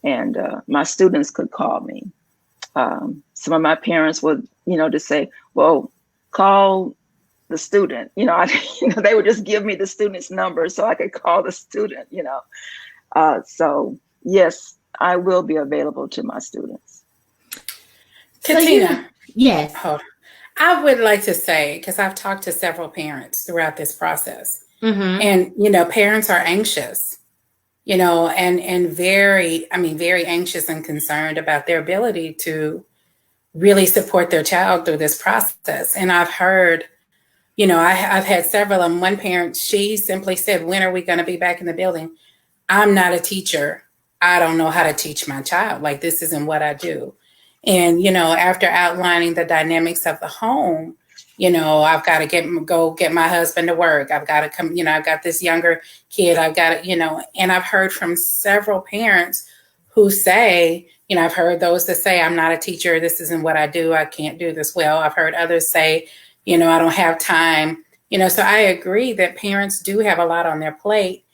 and my students could call me. Some of my parents would, just say, well, call the student. They would just give me the student's number so I could call the student, So yes, I will be available to my students. Katina. Yes. I would like to say, because I've talked to several parents throughout this process, and, parents are anxious, and very anxious and concerned about their ability to really support their child through this process. And I've heard, I've had several of them. One parent, she simply said, when are we going to be back in the building? I'm not a teacher. I don't know how to teach my child. Like, this isn't what I do. And, after outlining the dynamics of the home, I've got to go get my husband to work. I've got to come, I've got this younger kid. I've got to, and I've heard from several parents who say, I've heard those that say, I'm not a teacher. This isn't what I do. I can't do this well. I've heard others say, I don't have time. So I agree that parents do have a lot on their plate,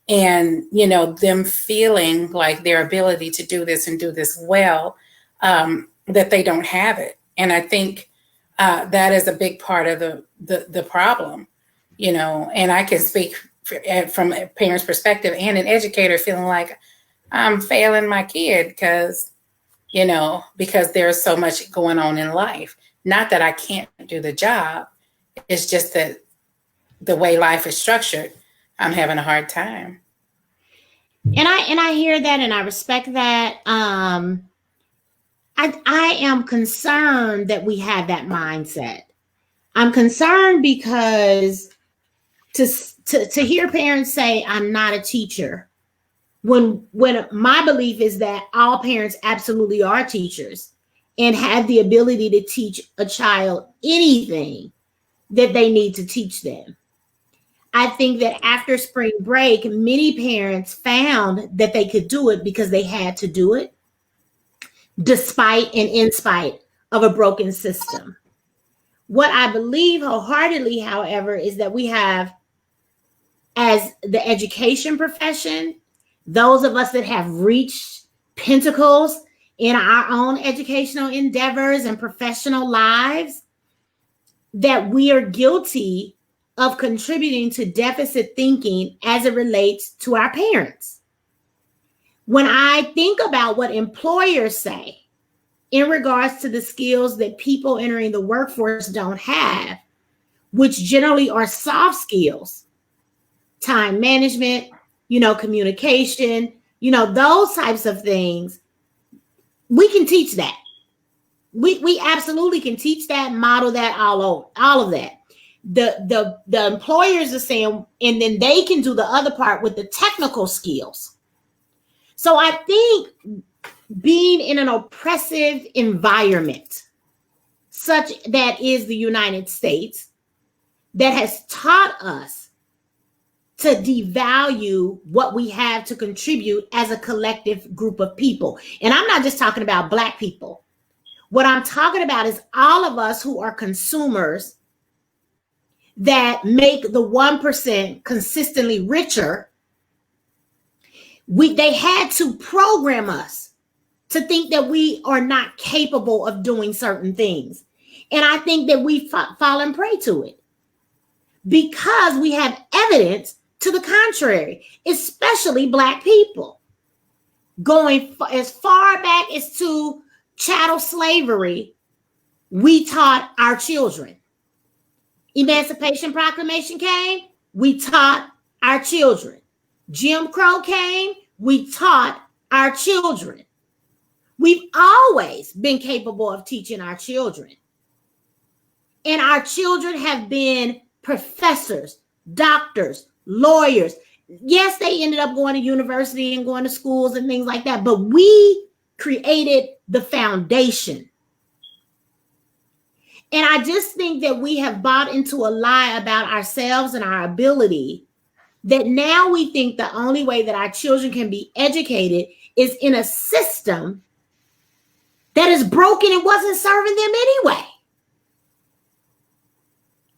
and, them feeling like their ability to do this and do this well, that they don't have it. And I think that is a big part of the problem, and I can speak from a parent's perspective and an educator feeling like I'm failing my kid because there's so much going on in life. Not that I can't do the job. It's just that the way life is structured, I'm having a hard time. And I hear that, and I respect that. I am concerned that we have that mindset. I'm concerned because to hear parents say, I'm not a teacher, when my belief is that all parents absolutely are teachers and have the ability to teach a child anything that they need to teach them. I think that after spring break, many parents found that they could do it because they had to do it, despite and in spite of a broken system. What I believe wholeheartedly, however, is that we have, as the education profession, those of us that have reached pinnacles in our own educational endeavors and professional lives, that we are guilty of contributing to deficit thinking as it relates to our parents. When I think about what employers say in regards to the skills that people entering the workforce don't have, which generally are soft skills, time management, communication, those types of things, we can teach that. We absolutely can teach that, model that, all of that. The employers are saying, and then they can do the other part with the technical skills. So I think being in an oppressive environment, such that is the United States, that has taught us to devalue what we have to contribute as a collective group of people. And I'm not just talking about Black people. What I'm talking about is all of us who are consumers that make the 1% consistently richer. They had to program us to think that we are not capable of doing certain things. And I think that we've fallen prey to it because we have evidence to the contrary, especially Black people. Going as far back as to chattel slavery, we taught our children. Emancipation Proclamation came, we taught our children. Jim Crow came, we taught our children. We've always been capable of teaching our children. And our children have been professors, doctors, lawyers. Yes, they ended up going to university and going to schools and things like that, but we created the foundation. And I just think that we have bought into a lie about ourselves and our ability, that now we think the only way that our children can be educated is in a system that is broken and wasn't serving them anyway.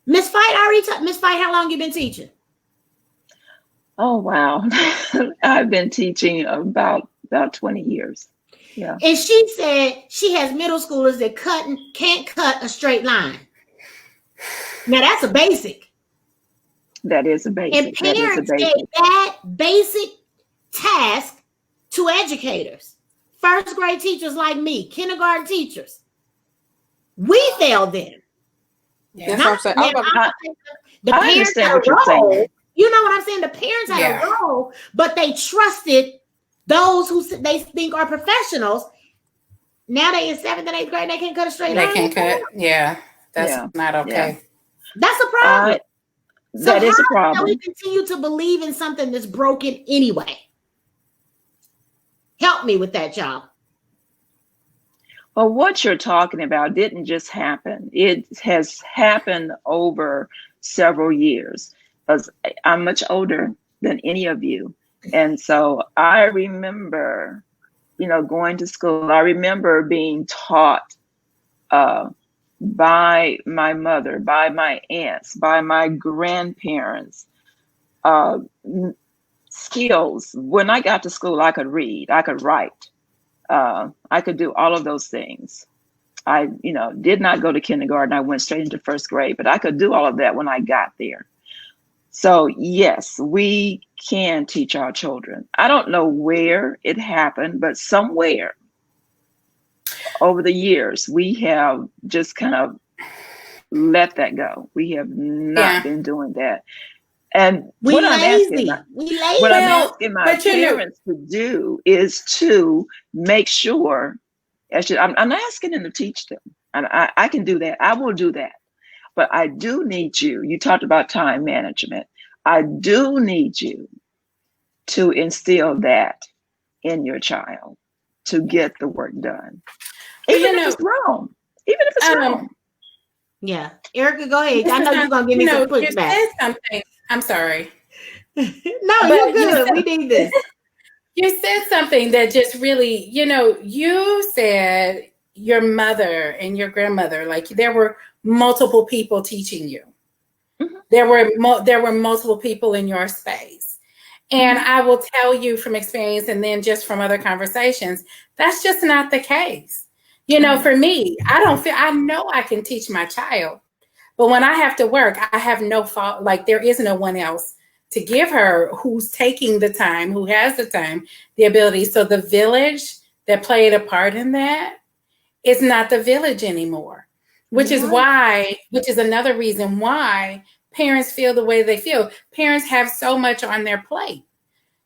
Miss Fight, Miss Fight, how long you been teaching? Oh, wow. I've been teaching about 20 years. Yeah. And she said she has middle schoolers that can't cut a straight line. Now that's a basic. That is a basic. And parents gave that basic task to educators. First grade teachers like me, kindergarten teachers. We failed them. Yeah, that's what I'm saying. The parents had a role. You know what I'm saying? The parents had a role, but they trusted those who they think are professionals. Now they in 7th and 8th grade, they can't cut a straight line. They can't cut. Yeah, that's not okay. Yeah. That's a problem. That is a problem. How do we continue to believe in something that's broken anyway? Help me with that, y'all. Well, what you're talking about didn't just happen. It has happened over several years. Because I'm much older than any of you. And so I remember, going to school. I remember being taught by my mother, by my aunts, by my grandparents, skills. When I got to school, I could read, I could write, I could do all of those things. I, did not go to kindergarten. I went straight into 1st grade, but I could do all of that when I got there. So yes, we can teach our children. I don't know where it happened, but somewhere over the years, we have just kind of let that go. We have not been doing that. And what I'm asking my parents to do is to make sure, I'm asking them to teach them. And I can do that. I will do that. But I do need you talked about time management. I do need you to instill that in your child to get the work done. Even if it's wrong. Even if it's wrong. Yeah. Erica, go ahead. I know you're going to give me some pushback. You said something. I'm sorry. No, you're good. We need this. You said something that just really, you said your mother and your grandmother, like there were multiple people teaching you. Mm-hmm. There were multiple people in your space. And I will tell you from experience and then just from other conversations, that's just not the case. For me, I know I can teach my child, but when I have to work, I have no fault. Like there is no one else to give her who's taking the time, who has the time, the ability. So the village that played a part in that is not the village anymore, which is another reason why parents feel the way they feel. Parents have so much on their plate,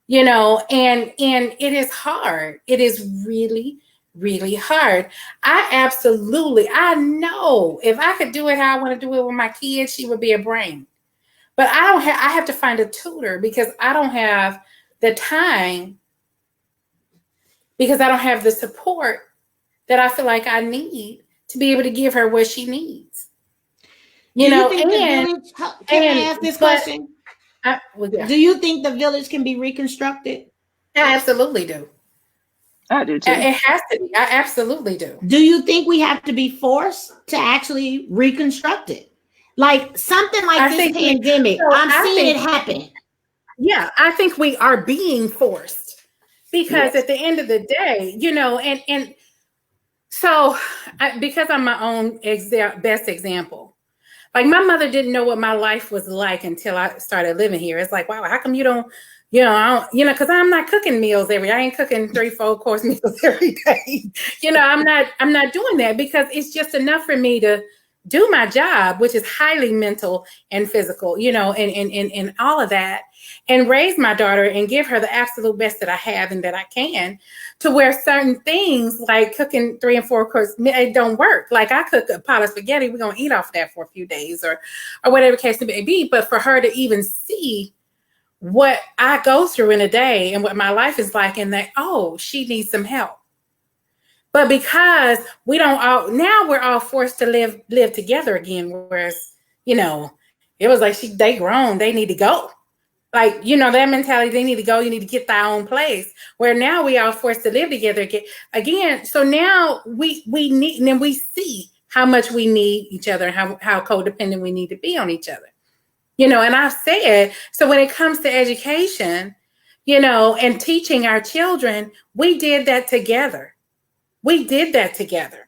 and it is hard. It is really, really hard. I know if I could do it how I want to do it with my kids, she would be a brain. But I have to find a tutor because I don't have the time, because I don't have the support that I feel like I need to be able to give her what she needs. Can I ask this question? Do you think the village can be reconstructed? I absolutely do. I do too. It has to be. I absolutely do. Do you think we have to be forced to actually reconstruct it? Like something like this pandemic, I'm seeing it happen. Yeah, I think we are being forced Because at the end of the day, you know, and so because I'm my own best example, like my mother didn't know what my life was like until I started living here. It's like, wow, how come you don't, you know, because I'm not cooking meals I ain't cooking 3-4 course meals every day. You know, I'm not doing that because it's just enough for me to do my job, which is highly mental and physical, you know, and all of that, and raise my daughter and give her the absolute best that I have and that I can, to where certain things like cooking 3 and 4 course, it don't work. Like I cook a pot of spaghetti, we're going to eat off that for a few days or whatever the case may be. But for her to even see what I go through in a day and what my life is like, and that, oh, she needs some help. But because we don't all, now we're all forced to live together again. Whereas, you know, it was like they grown, they need to go. Like, you know, that mentality, they need to go, you need to get their own place. Where now we are forced to live together again. So now we need, and then we see how much we need each other, how codependent we need to be on each other. You know, and I've said, so when it comes to education, you know, and teaching our children, we did that together. We did that together,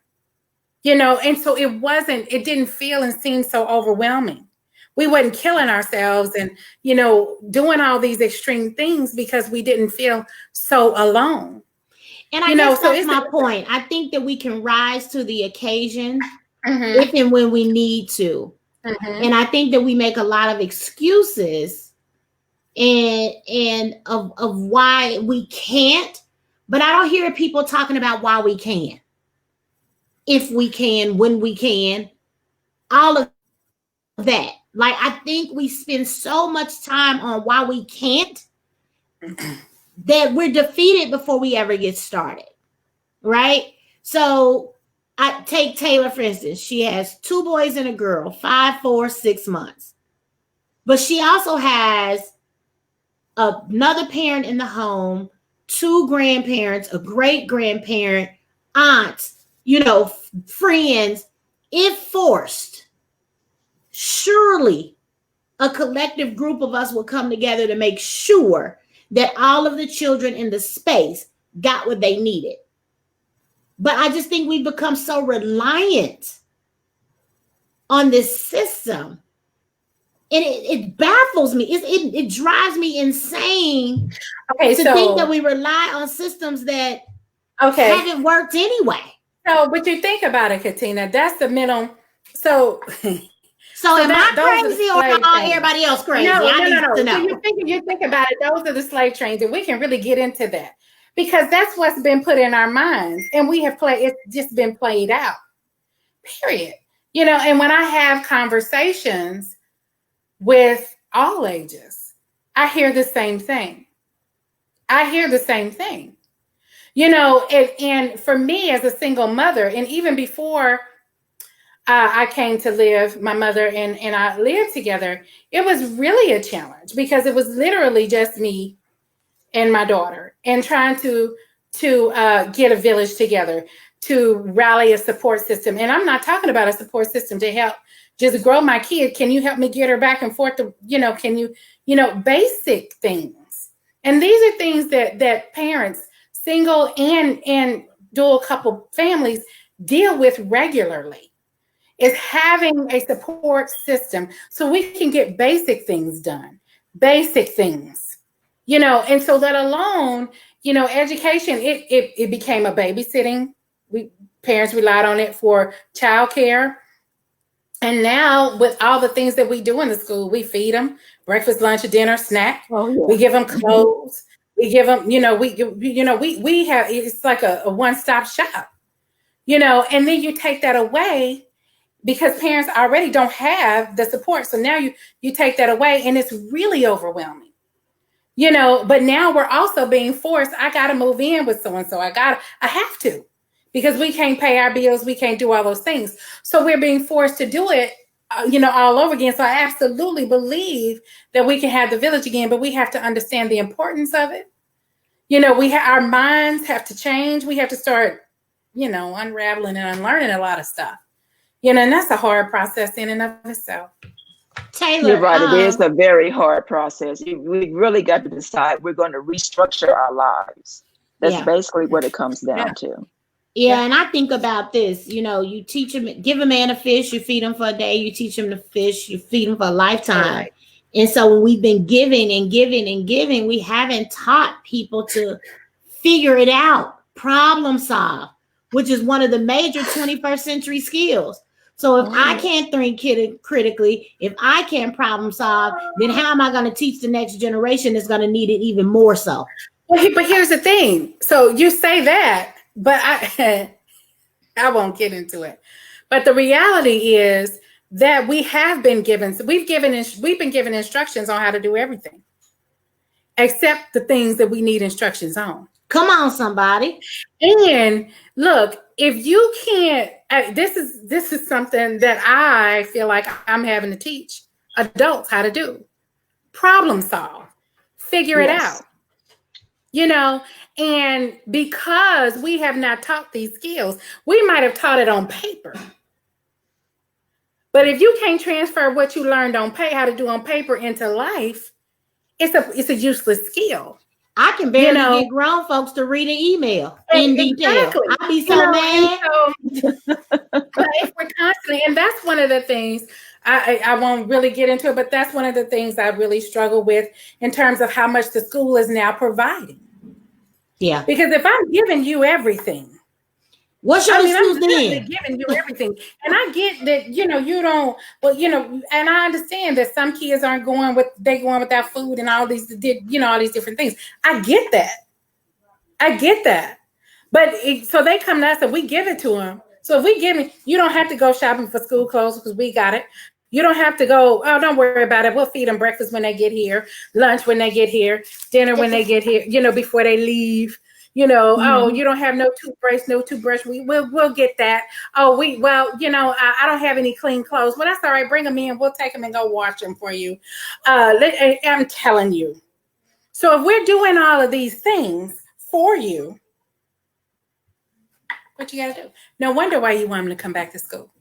you know, and so it didn't feel and seem so overwhelming. We wasn't killing ourselves and, you know, doing all these extreme things because we didn't feel so alone. And I guess that's my point. I think that we can rise to the occasion if and when we need to. And I think that we make a lot of excuses and of why we can't. But I don't hear people talking about why we can, if we can, when we can, all of that. Like, I think we spend so much time on why we can't that we're defeated before we ever get started, right? So I take Taylor, for instance. She has 2 boys and a girl, 5, 4, 6 months. But she also has another parent in the home, 2 grandparents, a great grandparent, aunts, you know, friends. If forced, surely a collective group of us will come together to make sure that all of the children in the space got what they needed. But I just think we've become so reliant on this system. And it baffles me. It drives me insane to think that we rely on systems that haven't worked anyway. So, but you think about it, Katina, that's the middle. So am I crazy or everybody else crazy? No. To know. So you think about it, those are the slave trains, and we can really get into that because that's what's been put in our minds, and it's just been played out, period. You know, and when I have conversations with all ages, I hear the same thing. You know, and for me as a single mother, and even before I came to live, my mother and I lived together, it was really a challenge because it was literally just me and my daughter and trying to get a village together, to rally a support system. And I'm not talking about a support system to help just grow my kid. Can you help me get her back and forth to, you know, can you, basic things. And these are things that parents, single and dual couple families deal with regularly, is having a support system so we can get basic things done, basic things, and so that alone, education, it became a babysitting. Parents relied on it for childcare. And now with all the things that we do in the school, we feed them breakfast, lunch, dinner, snack. Oh, yeah. We give them clothes. We give them, we have, it's like a one-stop shop, and then you take that away because parents already don't have the support. So now you take that away and it's really overwhelming, but now we're also being forced. I got to move in with so-and-so. I have to, because we can't pay our bills. We can't do all those things. So we're being forced to do it, all over again. So I absolutely believe that we can have the village again, but we have to understand the importance of it. Our minds have to change. We have to start, unraveling and unlearning a lot of stuff, and that's a hard process in and of itself. Taylor, you're right. It is a very hard process. We really got to decide we're going to restructure our lives. That's basically what it comes down to. Yeah, and I think about this, you teach them, give a man a fish, you feed him for a day, you teach him to fish, you feed him for a lifetime. Right. And so when we've been giving and giving and giving, we haven't taught people to figure it out, problem solve, which is one of the major 21st century skills. So if I can't think critically, if I can't problem solve, then how am I going to teach the next generation that's going to need it even more so? Well, but here's the thing. So you say that, but I won't get into it. But the reality is that we've been given instructions on how to do everything, except the things that we need instructions on. Come on, somebody. And look, if you can't, this is something that I feel like I'm having to teach adults how to do. Problem solve, figure it out. And because we have not taught these skills, we might have taught it on paper. But if you can't transfer what you learned on how to do on paper into life, it's a useless skill. I can barely get grown folks to read an email in detail. I'd be so mad. But if we're constantly, and that's one of the things I won't really get into it, but that's one of the things I really struggle with in terms of how much the school is now providing. Yeah. Because if I'm giving you everything, what's your excuse then? I'm giving you everything. And I get that, you don't, and I understand that some kids aren't going without food and all these, all these different things. I get that. But so they come to us and we give it to them. So if we give it, you don't have to go shopping for school clothes because we got it. You don't have to go, don't worry about it. We'll feed them breakfast when they get here, lunch when they get here, dinner when they get here, before they leave. You don't have no toothbrush. We'll get that. I don't have any clean clothes. Well, that's all right. Bring them in. We'll take them and go wash them for you. I'm telling you. So if we're doing all of these things for you, what you got to do? No wonder why you want them to come back to school.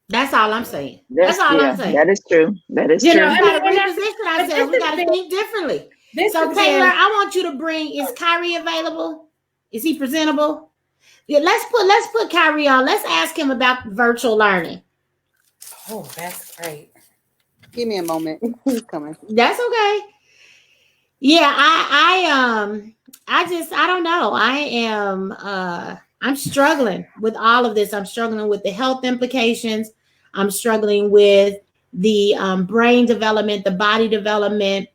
That's all I'm saying. That's all I'm saying. That is true. That is true. We got to reposition ourselves. We got to think differently. So Taylor, I want you to bring. Is Kyrie available? Is he presentable? Yeah, let's put Kyrie on. Let's ask him about virtual learning. Oh, that's great. Give me a moment. He's coming. That's okay. Yeah, I don't know. I'm struggling with all of this. I'm struggling with the health implications. I'm struggling with the brain development, the body development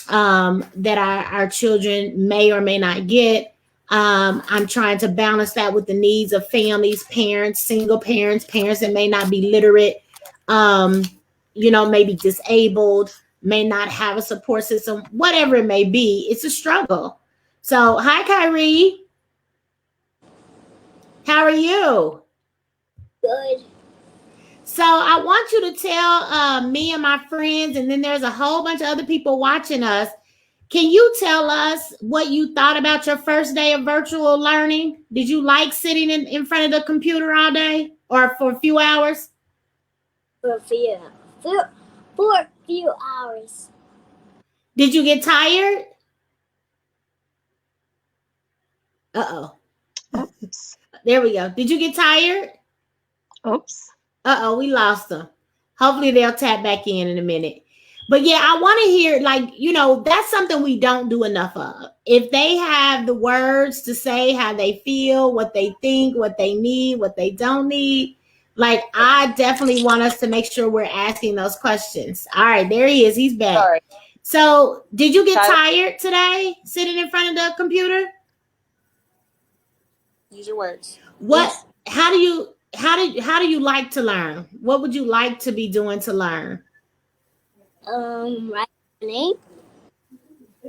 that our children may or may not get. I'm trying to balance that with the needs of families, parents, single parents that may not be literate, maybe disabled, may not have a support system, whatever it may be. It's a struggle. So, hi, Kyrie. How are you? Good. So I want you to tell me and my friends, and then there's a whole bunch of other people watching us. Can you tell us what you thought about your first day of virtual learning? Did you like sitting in front of the computer all day or for a few hours? For a few hours. Did you get tired? Uh-oh. Oops. There we go. Did you get tired? Oops. Uh-oh, we lost them. Hopefully they'll tap back in a minute. But yeah, I want to hear, that's something we don't do enough of. If they have the words to say how they feel, what they think, what they need, what they don't need, I definitely want us to make sure we're asking those questions. All right, there he is. He's back. Sorry. So did you get tired today sitting in front of the computer? Use your words. What? Yes. How do you like to learn? What would you like to be doing to learn? Writing my name.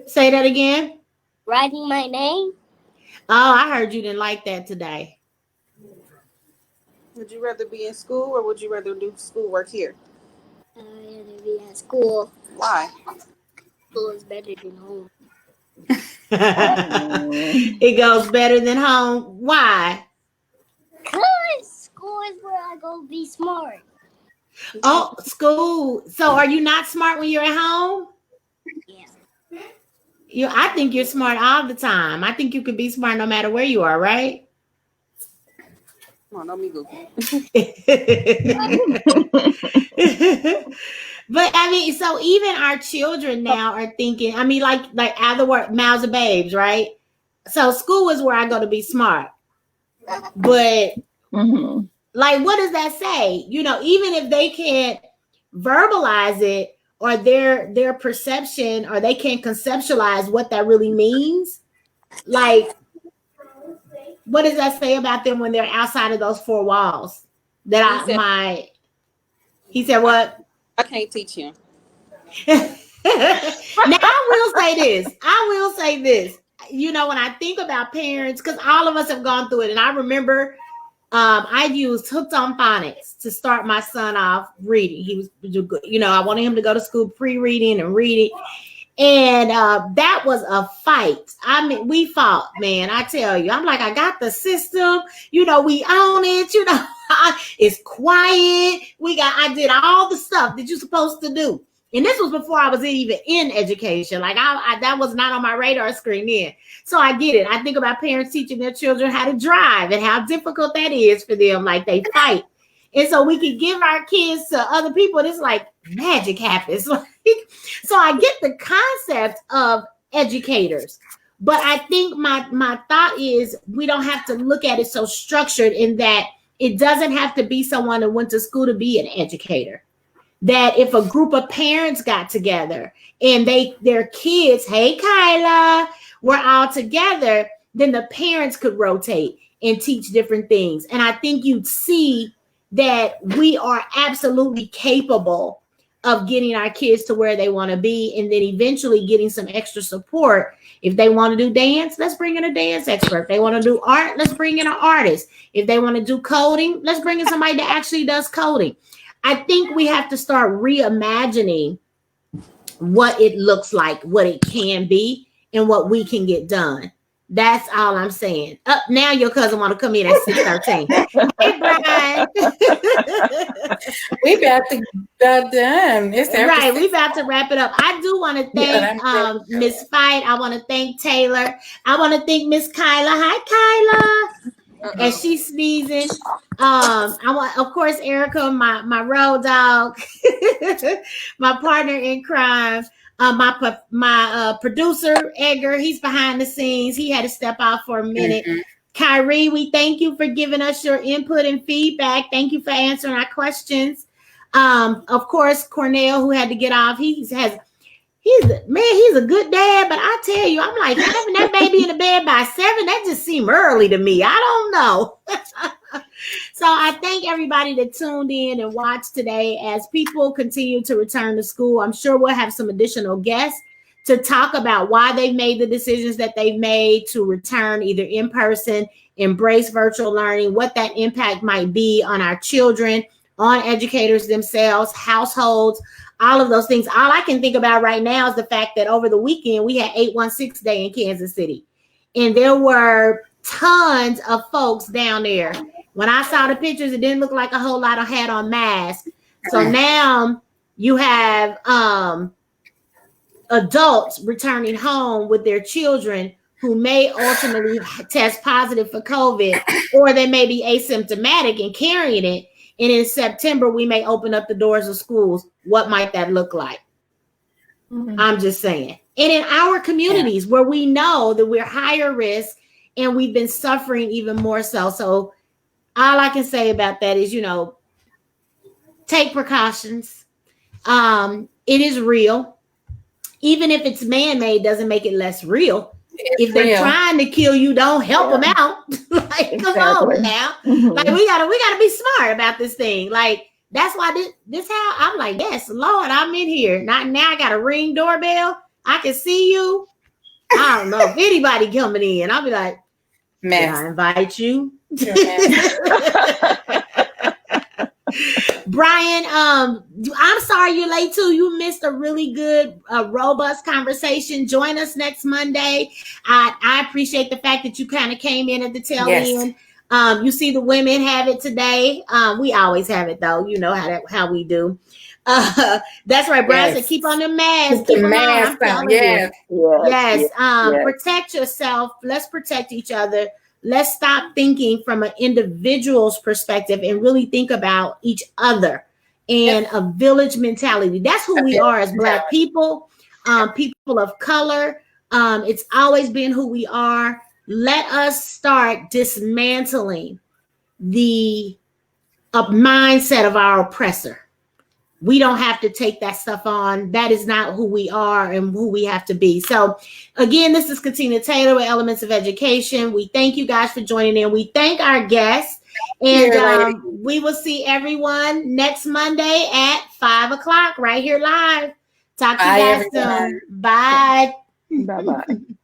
Say that again. Writing my name. Oh, I heard you didn't like that today. Would you rather be in school or would you rather do schoolwork here? I'd rather be at school. Why? School is better than home. It goes better than home. Why? Because school is where I go be smart. Oh, school. So are you not smart when you're at home? Yeah. I think you're smart all the time. I think you could be smart no matter where you are, right? Come on, don't me Google. But I mean, so even our children now are thinking, I mean, like out of the word mouths of babes, right? So school is where I go to be smart. But like, what does that say? You know, even if they can't verbalize it, or their perception, or they can't conceptualize what that really means, like, what does that say about them when they're outside of those four walls? He said what? I can't teach him. Now I will say this. You know, when I think about parents, because all of us have gone through it, and I remember I used Hooked on Phonics to start my son off reading. He was, you know, I wanted him to go to school pre-reading and reading. And that was a fight. I mean, we fought, man. I tell you, I'm like, I got the system. You know, we own it. You know, it's quiet. I did all the stuff that you're supposed to do. And this was before I was even in education. Like that was not on my radar screen then. So I get it. I think about parents teaching their children how to drive and how difficult that is for them. Like they fight. And so we can give our kids to other people. And it's like magic happens. So I get the concept of educators. But I think my thought is we don't have to look at it so structured, in that it doesn't have to be someone that went to school to be an educator. That if a group of parents got together and their kids, hey Kyla, were all together, then the parents could rotate and teach different things. And I think you'd see that we are absolutely capable of getting our kids to where they want to be, and then eventually getting some extra support. If they want to do dance, let's bring in a dance expert. If they want to do art, let's bring in an artist. If they want to do coding, let's bring in somebody that actually does coding. I think we have to start reimagining what it looks like, what it can be, and what we can get done. That's all I'm saying. Up now, your cousin want to come in at 6:13. Hey, Brian. We about to done. It's right. We about to wrap it up. I do want to thank Miss Fight. I want to thank Taylor. I want to thank Miss Kyla. Hi, Kyla. And she's sneezing. I want, of course, Erica, my road dog, my partner in crime. My producer, Edgar, he's behind the scenes. He had to step out for a minute. Kyrie, we thank you for giving us your input and feedback. Thank you for answering our questions. Of course, Cornell, who had to get off, he's a good dad, but I tell you, I'm like, having that baby in the bed by 7, that just seemed early to me. I don't know. So I thank everybody that tuned in and watched today. As people continue to return to school, I'm sure we'll have some additional guests to talk about why they've made the decisions that they've made to return either in person, embrace virtual learning, what that impact might be on our children, on educators themselves, households, all of those things. All I can think about right now is the fact that over the weekend, we had 816 Day in Kansas City. And there were tons of folks down there. When I saw the pictures, it didn't look like a whole lot of had on masks. So now you have adults returning home with their children who may ultimately test positive for COVID, or they may be asymptomatic and carrying it. And in September, we may open up the doors of schools. What might that look like? I'm just saying. And in our communities where we know that we're higher risk and we've been suffering even more so. So all I can say about that is, take precautions. It is real. Even if it's man-made, doesn't make it less real. If they're trying to kill you, don't help them out. Like, come on now. Like, we gotta be smart about this thing. Like, that's why this how I'm like, yes, Lord, I'm in here. Not now. I got a Ring doorbell. I can see you. I don't know if anybody coming in. I'll be like, can I invite you? Brian, I'm sorry you're late too. You missed a really good, robust conversation. Join us next Monday. I appreciate the fact that you kind of came in at the tail end. You see the women have it today. We always have it though. You know how we do. That's right. Brian Yes. said, keep on the mask. Keep Keep the them on. mask I'm on. telling you. Yes. Yes. Yes. Protect yourself. Let's protect each other. Let's stop thinking from an individual's perspective and really think about each other and a village mentality. That's who we are as Black people, people of color. It's always been who we are. Let us start dismantling the mindset of our oppressor. We don't have to take that stuff on. That is not who we are and who we have to be. So again, this is Katina Taylor with Elements of Education. We thank you guys for joining in. We thank our guests. And we will see everyone next Monday at 5:00 right here live. Talk to you guys soon. Bye. Bye-bye.